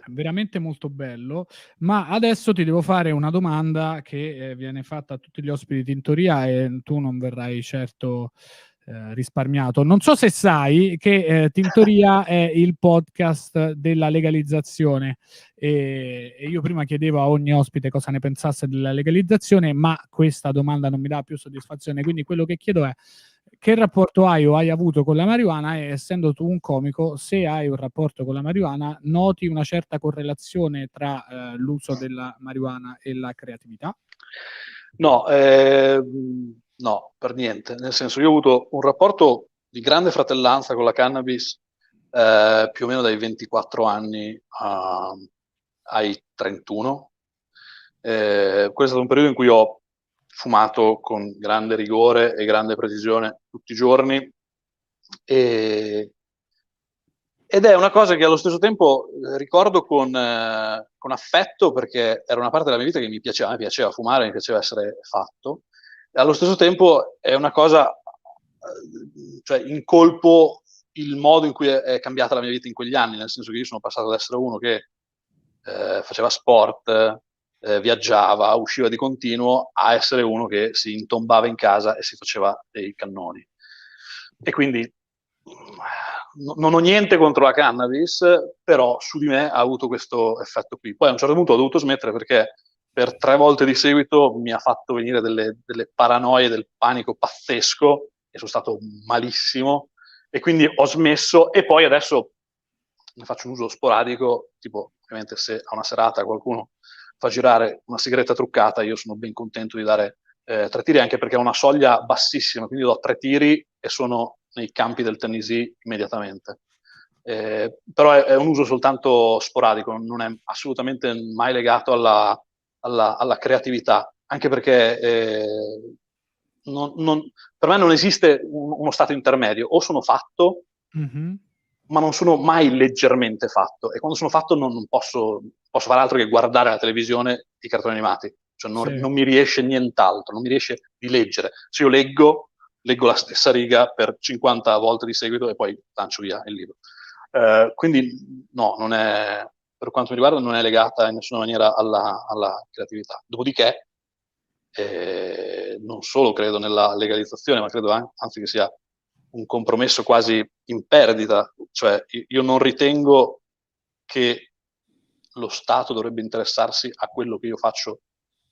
Veramente molto bello, ma adesso ti devo fare una domanda che viene fatta a tutti gli ospiti di Tintoria e tu non verrai certo risparmiato. Non so se sai che Tintoria è il podcast della legalizzazione e io prima chiedevo a ogni ospite cosa ne pensasse della legalizzazione, ma questa domanda non mi dà più soddisfazione, quindi quello che chiedo è: che rapporto hai o hai avuto con la marijuana, e essendo tu un comico, se hai un rapporto con la marijuana, noti una certa correlazione tra l'uso della marijuana e la creatività? No, per niente. Nel senso, io ho avuto un rapporto di grande fratellanza con la cannabis più o meno dai 24 anni ai 31. Questo è stato un periodo in cui ho fumato con grande rigore e grande precisione tutti i giorni ed è una cosa che allo stesso tempo ricordo con affetto, perché era una parte della mia vita che mi piaceva fumare, mi piaceva essere fatto, e allo stesso tempo è una cosa, cioè incolpo il modo in cui è cambiata la mia vita in quegli anni, nel senso che io sono passato ad essere uno che faceva sport, viaggiava, usciva di continuo, a essere uno che si intombava in casa e si faceva dei cannoni. E quindi non ho niente contro la cannabis, però su di me ha avuto questo effetto qui. Poi a un certo punto ho dovuto smettere perché per 3 volte di seguito mi ha fatto venire delle paranoie, del panico pazzesco, e sono stato malissimo, e quindi ho smesso, e poi adesso ne faccio un uso sporadico, tipo ovviamente se a una serata qualcuno fa girare una sigaretta truccata, io sono ben contento di dare 3 tiri, anche perché è una soglia bassissima, quindi do 3 tiri e sono nei campi del Tennessee immediatamente. Però è un uso soltanto sporadico, non è assolutamente mai legato alla creatività, anche perché per me non esiste uno stato intermedio: o sono fatto, ma non sono mai leggermente fatto, e quando sono fatto non posso fare altro che guardare la televisione e i cartoni animati, cioè non mi riesce nient'altro, non mi riesce di leggere. Se io leggo la stessa riga per 50 volte di seguito e poi lancio via il libro. Quindi no, non è, per quanto mi riguarda, non è legata in nessuna maniera alla creatività. Dopodiché non solo credo nella legalizzazione, ma credo anzi che sia un compromesso quasi in perdita, cioè io non ritengo che lo Stato dovrebbe interessarsi a quello che io faccio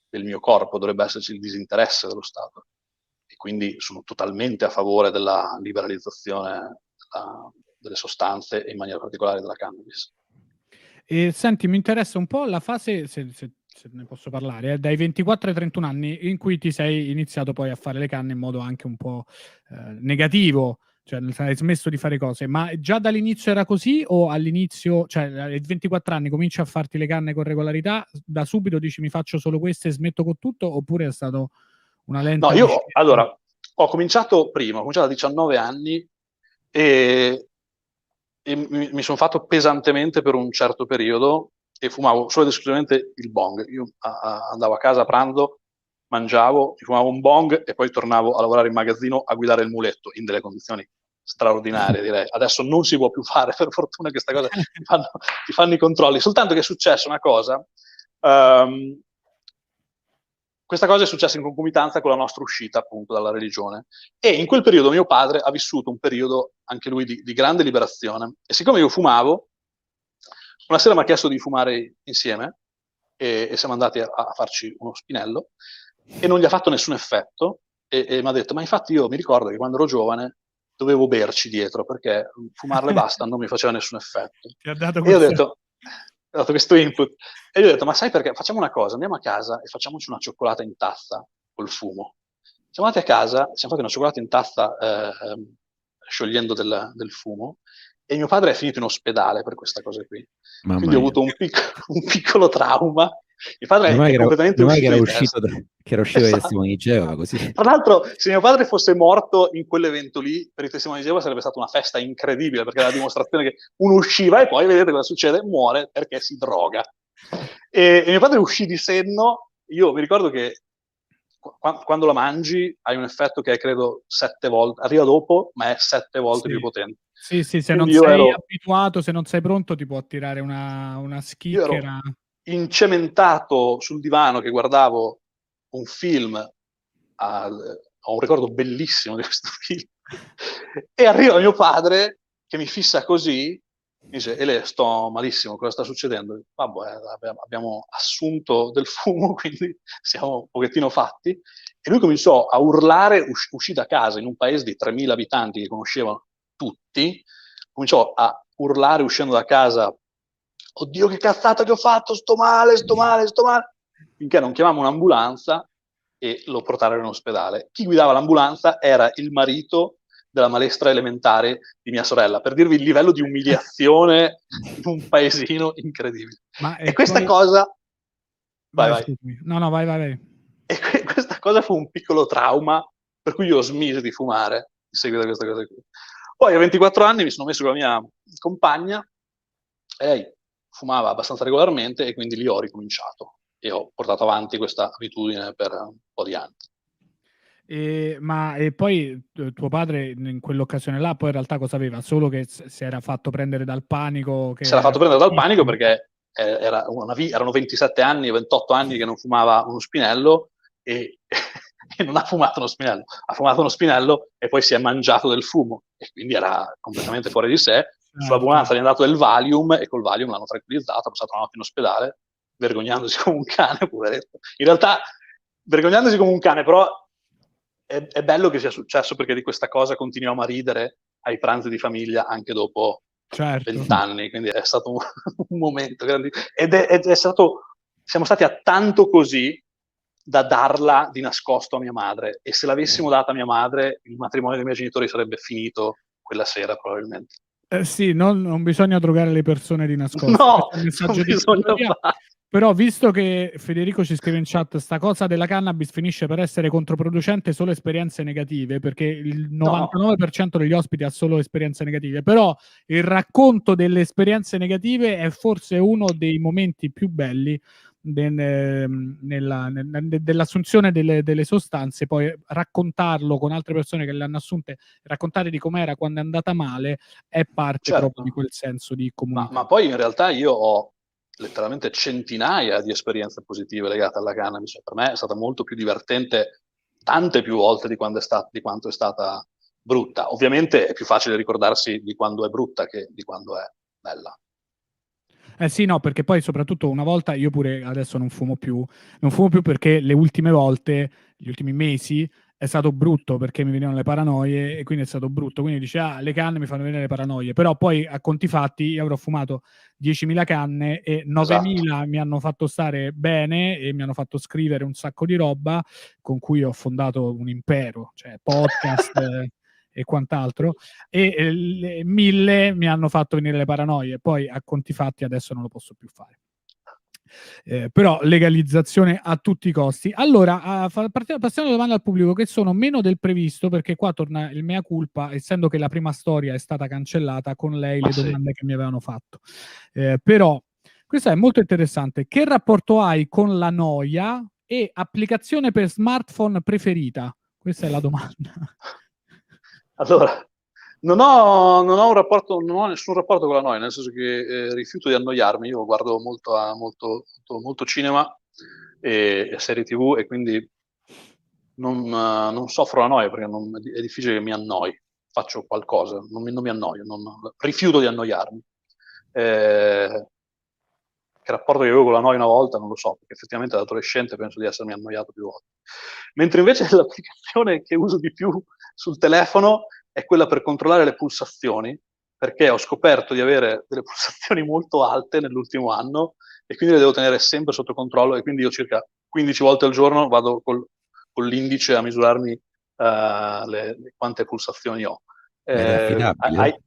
del mio corpo, dovrebbe esserci il disinteresse dello Stato, e quindi sono totalmente a favore della liberalizzazione delle sostanze e in maniera particolare della cannabis. E senti, mi interessa un po' la fase, se se ne posso parlare, dai 24 ai 31 anni in cui ti sei iniziato poi a fare le canne in modo anche un po' negativo, cioè hai smesso di fare cose, ma già dall'inizio era così o all'inizio, cioè ai 24 anni cominci a farti le canne con regolarità, da subito dici mi faccio solo queste e smetto con tutto, oppure è stato una lenta No, io discesa? allora ho cominciato a 19 anni e mi sono fatto pesantemente per un certo periodo e fumavo solo ed esclusivamente il bong. Io andavo a casa a pranzo, mangiavo, mi fumavo un bong e poi tornavo a lavorare in magazzino a guidare il muletto in delle condizioni straordinarie, direi. Adesso non si può più fare, per fortuna che questa cosa ti fanno i controlli. Soltanto che è successa una cosa, questa cosa è successa in concomitanza con la nostra uscita appunto dalla religione e in quel periodo mio padre ha vissuto un periodo anche lui di grande liberazione e siccome io fumavo, una sera mi ha chiesto di fumare insieme e siamo andati a farci uno spinello e non gli ha fatto nessun effetto e mi ha detto ma infatti io mi ricordo che quando ero giovane dovevo berci dietro perché fumarle basta non mi faceva nessun effetto. Ti ha dato E io ho dato questo input e io ho detto ma sai perché? Facciamo una cosa, andiamo a casa e facciamoci una cioccolata in tazza col fumo. Siamo andati a casa, siamo fatti una cioccolata in tazza sciogliendo del fumo e mio padre è finito in ospedale per questa cosa qui. Mamma Quindi ho mia. avuto un piccolo trauma. Mio padre è completamente uscito di testa. Che era uscito dai Esatto. testimoni di Geova, così. Tra l'altro, se mio padre fosse morto in quell'evento lì, per i testimoni di Geova sarebbe stata una festa incredibile, perché era la dimostrazione che uno usciva e poi vedete cosa succede, muore perché si droga. E mio padre uscì di senno, io mi ricordo che quando la mangi hai un effetto che è credo 7 volte, arriva dopo, ma è 7 volte più potente. Sì, se Quindi non sei abituato, se non sei pronto, ti può attirare una io ero schicchera. incementato sul divano che guardavo un film, ho un ricordo bellissimo di questo film, e arriva mio padre che mi fissa così, mi dice Ele, sto malissimo, cosa sta succedendo? Vabbè, abbiamo assunto del fumo, quindi siamo un pochettino fatti, e lui cominciò a urlare, uscì da casa in un paese di 3.000 abitanti che conoscevano tutti, cominciò a urlare uscendo da casa, oddio che cazzata che ho fatto, sto male, finché non chiamammo un'ambulanza e lo portarono in ospedale. Chi guidava l'ambulanza era il marito della maestra elementare di mia sorella, per dirvi il livello di umiliazione in un paesino incredibile. E questa cosa... Vai. No, vai. E questa cosa fu un piccolo trauma, per cui io smisi di fumare in seguito a questa cosa qui. Poi a 24 anni mi sono messo con la mia compagna, e lei fumava abbastanza regolarmente e quindi lì ho ricominciato e ho portato avanti questa abitudine per un po' di anni. E poi tuo padre in quell'occasione là poi in realtà cosa aveva? Solo che si era fatto prendere dal panico? Si era fatto prendere dal panico perché erano 27 anni, 28 anni che non fumava uno spinello e non ha fumato uno spinello. Ha fumato uno spinello e poi si è mangiato del fumo e quindi era completamente fuori di sé. Sull'ambulanza gli hanno dato del Valium e col Valium l'hanno tranquillizzato, ha passato una notte in ospedale vergognandosi come un cane, poveretto. In realtà vergognandosi come un cane, però è bello che sia successo perché di questa cosa continuiamo a ridere ai pranzi di famiglia anche dopo 20 anni, quindi è stato un momento grandissimo. Ed è stato, siamo stati a tanto così da darla di nascosto a mia madre, e se l'avessimo data a mia madre il matrimonio dei miei genitori sarebbe finito quella sera probabilmente. Sì, non bisogna drogare le persone di nascosto. No, è un messaggio non bisogna fare. Però visto che Federico ci scrive in chat sta cosa della cannabis finisce per essere controproducente solo esperienze negative, perché il 99% degli ospiti ha solo esperienze negative, però il racconto delle esperienze negative è forse uno dei momenti più belli dell'assunzione delle sostanze. Poi raccontarlo con altre persone che le hanno assunte, raccontare di com'era quando è andata male, è parte proprio di quel senso di comunità. Ma poi in realtà io ho letteralmente centinaia di esperienze positive legate alla cannabis. Per me è stata molto più divertente tante più volte di quanto è stata brutta. Ovviamente è più facile ricordarsi di quando è brutta che di quando è bella. Sì, no, perché poi soprattutto una volta, io pure adesso non fumo più perché le ultime volte, gli ultimi mesi, è stato brutto perché mi venivano le paranoie e quindi è stato brutto. Quindi dice, le canne mi fanno venire le paranoie. Però poi a conti fatti io avrò fumato 10.000 canne e 9.000 mi hanno fatto stare bene e mi hanno fatto scrivere un sacco di roba con cui ho fondato un impero, cioè podcast e quant'altro, e 1.000 mi hanno fatto venire le paranoie. Poi a conti fatti adesso non lo posso più fare. Però legalizzazione a tutti i costi. Allora, passiamo alla domanda al pubblico, che sono meno del previsto, perché qua torna il mea culpa, essendo che la prima storia è stata cancellata con lei, le domande che mi avevano fatto. Però questa è molto interessante. Che rapporto hai con la noia e applicazione per smartphone preferita? Questa è la domanda. Allora, non ho nessun rapporto con la noia, nel senso che rifiuto di annoiarmi. Io guardo molto cinema e serie TV, e quindi non soffro la noia, perché è difficile che mi annoi. Faccio qualcosa, non mi annoio, rifiuto di annoiarmi. Che rapporto che avevo con la noia una volta non lo so, perché effettivamente da adolescente penso di essermi annoiato più volte. Mentre invece l'applicazione che uso di più sul telefono è quella per controllare le pulsazioni, perché ho scoperto di avere delle pulsazioni molto alte nell'ultimo anno e quindi le devo tenere sempre sotto controllo, e quindi io circa 15 volte al giorno vado con l'indice a misurarmi quante pulsazioni ho. È affidabile?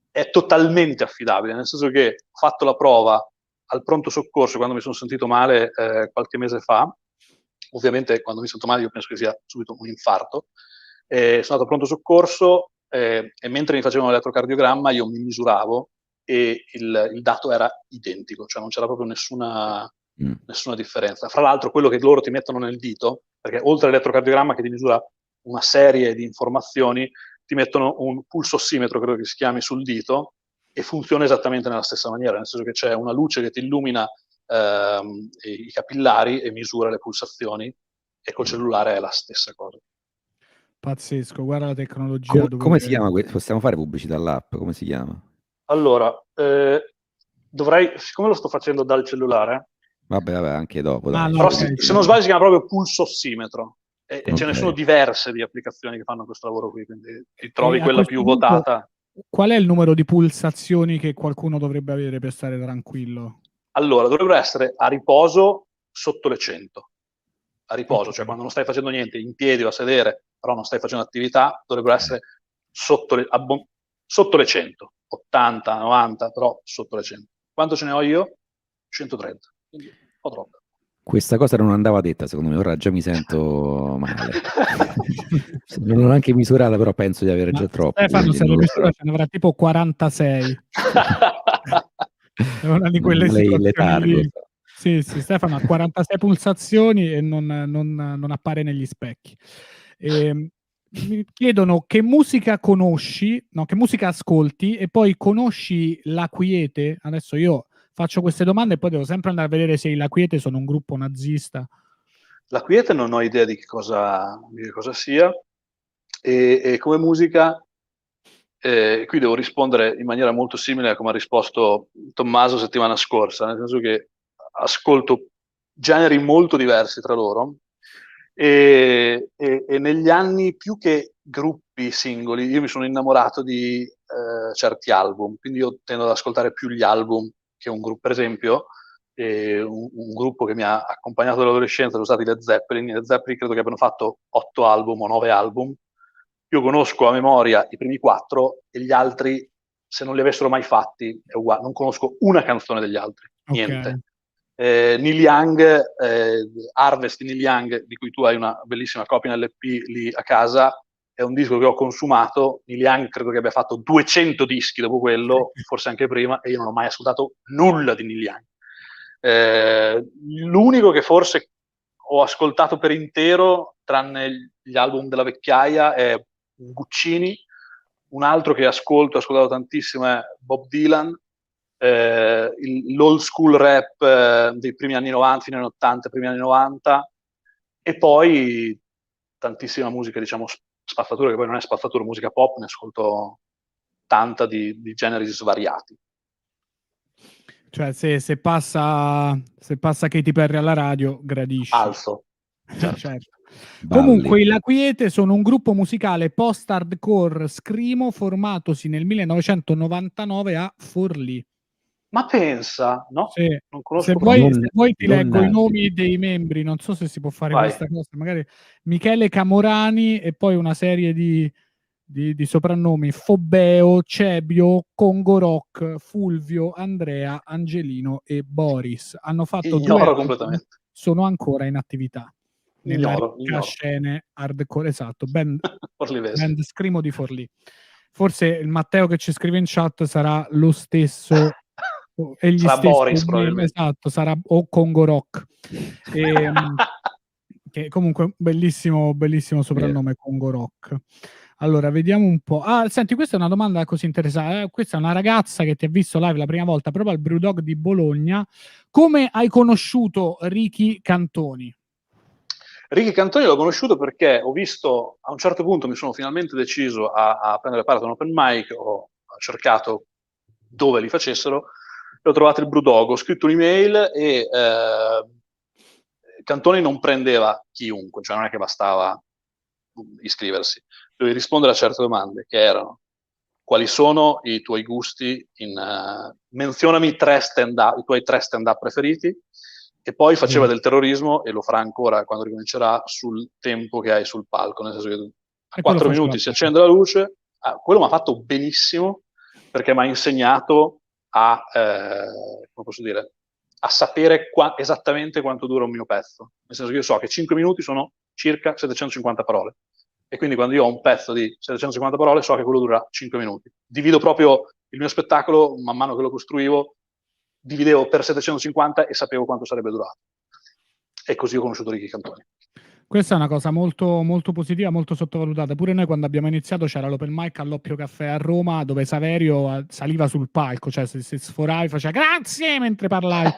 È totalmente affidabile, nel senso che ho fatto la prova al pronto soccorso quando mi sono sentito male qualche mese fa. Ovviamente quando mi sento male io penso che sia subito un infarto. Sono andato al pronto soccorso e mentre mi facevano l'elettrocardiogramma io mi misuravo e il dato era identico, cioè non c'era proprio nessuna differenza. Fra l'altro quello che loro ti mettono nel dito, perché oltre all'elettrocardiogramma che ti misura una serie di informazioni, ti mettono un pulsossimetro, credo che si chiami, sul dito, e funziona esattamente nella stessa maniera, nel senso che c'è una luce che ti illumina i capillari e misura le pulsazioni, e col cellulare è la stessa cosa. Pazzesco, guarda la tecnologia. Come si chiama? Possiamo fare pubblicità all'app? Come si chiama? Allora, siccome lo sto facendo dal cellulare, vabbè, anche dopo. Dai. Però se non sbaglio si chiama proprio pulsossimetro. E ce ne sono diverse di applicazioni che fanno questo lavoro qui, quindi ti trovi quella più votata. Qual è il numero di pulsazioni che qualcuno dovrebbe avere per stare tranquillo? Allora, dovrebbero essere a riposo sotto le 100. A riposo, okay. Cioè quando non stai facendo niente, in piedi o a sedere, però non stai facendo attività, dovrebbero essere sotto le 100. 80, 90, però sotto le 100. Quanto ce ne ho io? 130. Quindi un po' troppo. Questa cosa non andava detta, secondo me, ora già mi sento male. Non l'ho anche misurata, però penso di avere già troppo. Stefano, se lo misura ce ne avrà tipo 46. È una di quelle situazioni lì. Sì, Stefano ha 46 pulsazioni e non appare negli specchi. Mi chiedono che musica conosci, no, che musica ascolti, e poi conosci La Quiete? Adesso io faccio queste domande e poi devo sempre andare a vedere se i La Quiete sono un gruppo nazista. La Quiete non ho idea di che cosa sia, e come musica qui devo rispondere in maniera molto simile a come ha risposto Tommaso settimana scorsa, nel senso che ascolto generi molto diversi tra loro, e negli anni, più che gruppi singoli, io mi sono innamorato di certi album, quindi io tendo ad ascoltare più gli album che un gruppo. Per esempio, un gruppo che mi ha accompagnato dall'adolescenza sono stati Led Zeppelin. I Led Zeppelin credo che abbiano fatto 8 album o 9 album. Io conosco a memoria i primi 4 e gli altri, se non li avessero mai fatti, è uguale. Non conosco una canzone degli altri, niente. Neil Young, Harvest di Neil Young, di cui tu hai una bellissima copia nell'EP lì a casa, è un disco che ho consumato. Neil Young credo che abbia fatto 200 dischi dopo quello, forse anche prima, e io non ho mai ascoltato nulla di Neil Young. L'unico che forse ho ascoltato per intero, tranne gli album della vecchiaia, è Guccini. Un altro che ho ascoltato tantissimo è Bob Dylan. L'old school rap dei primi anni 90, fine anni 80, primi anni 90, e poi tantissima musica, diciamo, spazzatura, che poi non è spazzatura, musica pop, ne ascolto tanta di generi svariati. Cioè se passa Katy Perry alla radio, gradisci. Alzo. Certo. Comunque i La Quiete sono un gruppo musicale post-hardcore scrimo formatosi nel 1999 a Forlì. Ma pensa, no? Sì. Non conosco. Se vuoi ti leggo i nomi dei membri, non so se si può fare questa cosa, magari Michele Camorani e poi una serie di soprannomi: Fobeo, Cebio, Congo Rock, Fulvio, Andrea, Angelino e Boris. Hanno fatto Ignoro completamente. Sono ancora in attività nella Ignoro. scene hardcore, esatto, band scrimo di Forlì. Forse il Matteo che ci scrive in chat sarà lo stesso e gli sarà stessi Boris probabilmente. Esatto, sarà o Congo Rock. Che comunque bellissimo soprannome, Congo Rock. Allora, vediamo un po'. Senti, questa è una domanda così interessante. Questa è una ragazza che ti ha visto live la prima volta proprio al Brewdog di Bologna. Come hai conosciuto Ricky Cantoni? Ricky Cantoni l'ho conosciuto perché ho visto, a un certo punto mi sono finalmente deciso a prendere parte a un open mic, ho cercato dove li facessero, e ho trovato il Brewdog, ho scritto un'email e Cantoni non prendeva chiunque, cioè non è che bastava iscriversi, dovevi rispondere a certe domande che erano: quali sono i tuoi gusti menzionami i tuoi 3 stand-up preferiti, e poi faceva del terrorismo, e lo farà ancora quando ricomincerà, sul tempo che hai sul palco, nel senso che a 4 minuti si accende la luce. Quello mi ha fatto benissimo, perché mi ha insegnato a come posso dire, a sapere esattamente quanto dura un mio pezzo, nel senso che io so che 5 minuti sono circa 750 parole, e quindi quando io ho un pezzo di 750 parole so che quello dura 5 minuti. Divido proprio il mio spettacolo, man mano che lo costruivo, dividevo per 750 e sapevo quanto sarebbe durato. E così ho conosciuto Ricky Cantoni. Questa è una cosa molto, molto positiva, molto sottovalutata. Pure noi quando abbiamo iniziato c'era l'open mic all'Oppio Caffè a Roma, dove Saverio saliva sul palco, cioè se sforavi faceva grazie mentre parlavi.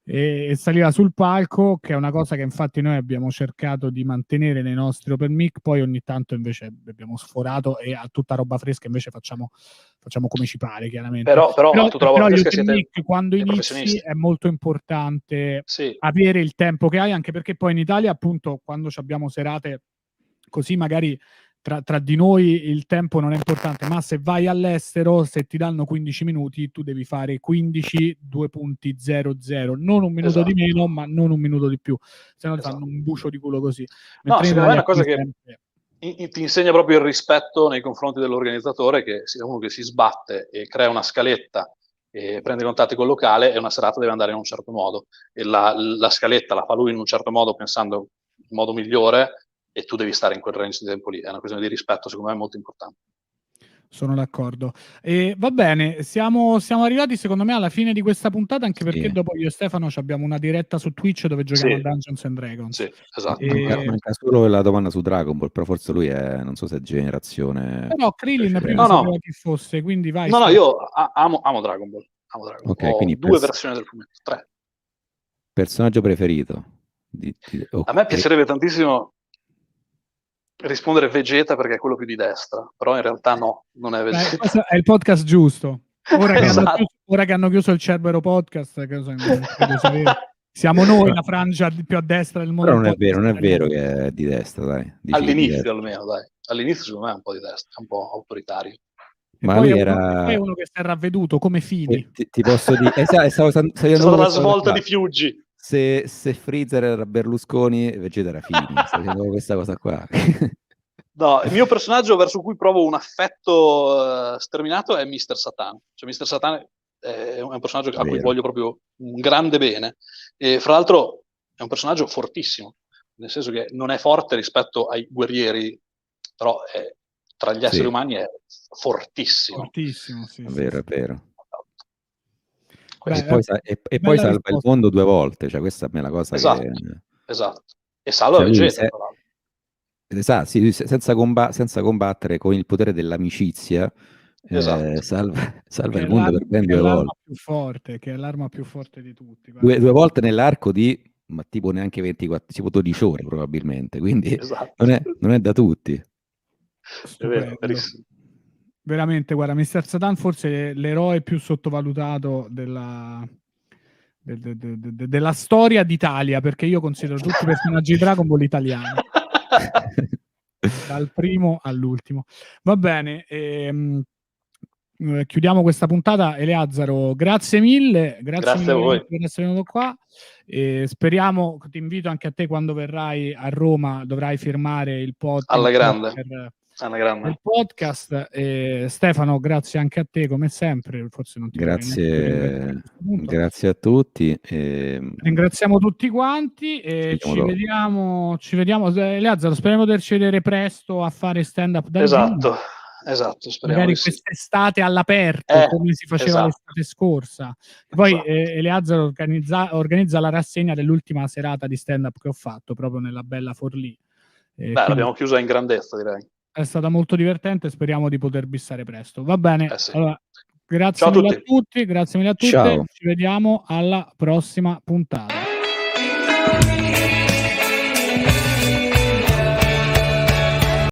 E saliva sul palco, che è una cosa che infatti noi abbiamo cercato di mantenere nei nostri open mic. Poi ogni tanto invece abbiamo sforato e a tutta roba fresca invece facciamo come ci pare, chiaramente. Però a tutta roba fresca siete mic, quando inizi è molto importante avere il tempo che hai, anche perché poi in Italia, appunto, quando abbiamo serate così magari tra di noi il tempo non è importante, ma se vai all'estero, se ti danno 15 minuti, tu devi fare 15 2.00, non un minuto di meno, ma non un minuto di più, se no ti fanno un bucio di culo così. No, secondo me è una cosa che ti insegna proprio il rispetto nei confronti dell'organizzatore, che sia uno che si sbatte e crea una scaletta e prende contatti col locale, e una serata deve andare in un certo modo, e la scaletta la fa lui in un certo modo, pensando in modo migliore, e tu devi stare in quel range di tempo lì. È una questione di rispetto, secondo me è molto importante. Sono d'accordo. E va bene, siamo arrivati secondo me alla fine di questa puntata, anche perché dopo io e Stefano abbiamo una diretta su Twitch dove giochiamo a Dungeons and Dragons. Sì, esatto. Manca solo la domanda su Dragon Ball, però forse lui è, non so se è generazione... No, Krillin prima sapeva chi fosse, quindi vai. No, io amo Dragon Ball. Okay, ho quindi 2 versioni del fumetto, 3. Personaggio preferito? A me piacerebbe tantissimo rispondere Vegeta, perché è quello più di destra, però in realtà no, non è Vegeta. Questo è il podcast giusto. Ora che hanno chiuso il Cerbero Podcast, siamo noi la frangia più a destra del mondo. Però non è vero che è di destra, dai. All'inizio almeno, dai. All'inizio secondo me è un po' di destra, è un po' autoritario. Ma lui poi è uno che si è ravveduto come Fini. Ti posso dire, è stata la svolta di Fiuggi. Se Freezer era Berlusconi, Vegeta era Fini. Sto dicendo questa cosa qua. No, il mio personaggio verso cui provo un affetto sterminato è Mr. Satan. Cioè Mr. Satan è un personaggio a cui voglio proprio un grande bene, e fra l'altro è un personaggio fortissimo, nel senso che non è forte rispetto ai guerrieri, però tra gli esseri umani è fortissimo. Fortissimo, sì. È vero, è vero. E poi salva il mondo 2 volte, cioè questa è la cosa che... Esatto. E salva Vegeta, tra l'altro. Esatto, sì, senza combattere, con il potere dell'amicizia, salva il mondo per ben 2 volte. Che è l'arma più forte di tutti. Due volte nell'arco di, ma tipo neanche 24, tipo 12 ore probabilmente, quindi non è da tutti. È vero, verissimo. Veramente, guarda, Mr. Satan forse è l'eroe più sottovalutato della storia d'Italia, perché io considero tutti i personaggi di Dragon Ball italiani. Dal primo all'ultimo. Va bene, chiudiamo questa puntata. Eleazaro, grazie mille, grazie a voi per essere venuto qua. Speriamo, ti invito anche a te quando verrai a Roma, dovrai firmare il podcast alla grande. Il podcast. Stefano, grazie anche a te come sempre. Forse non ti grazie a tutti. Ringraziamo tutti quanti e ci vediamo. Eleazaro, speriamo di poterci vedere presto a fare stand up dal vivo. Esatto, speriamo magari quest'estate all'aperto, come si faceva l'estate scorsa. Poi Eleazaro organizza la rassegna dell'ultima serata di stand up che ho fatto proprio nella bella Forlì. L'abbiamo chiusa in grandezza, direi. È stata molto divertente, speriamo di poter bissare presto. Va bene, allora, grazie Ciao mille a tutti, grazie mille a tutte. Ciao. Ci vediamo alla prossima puntata.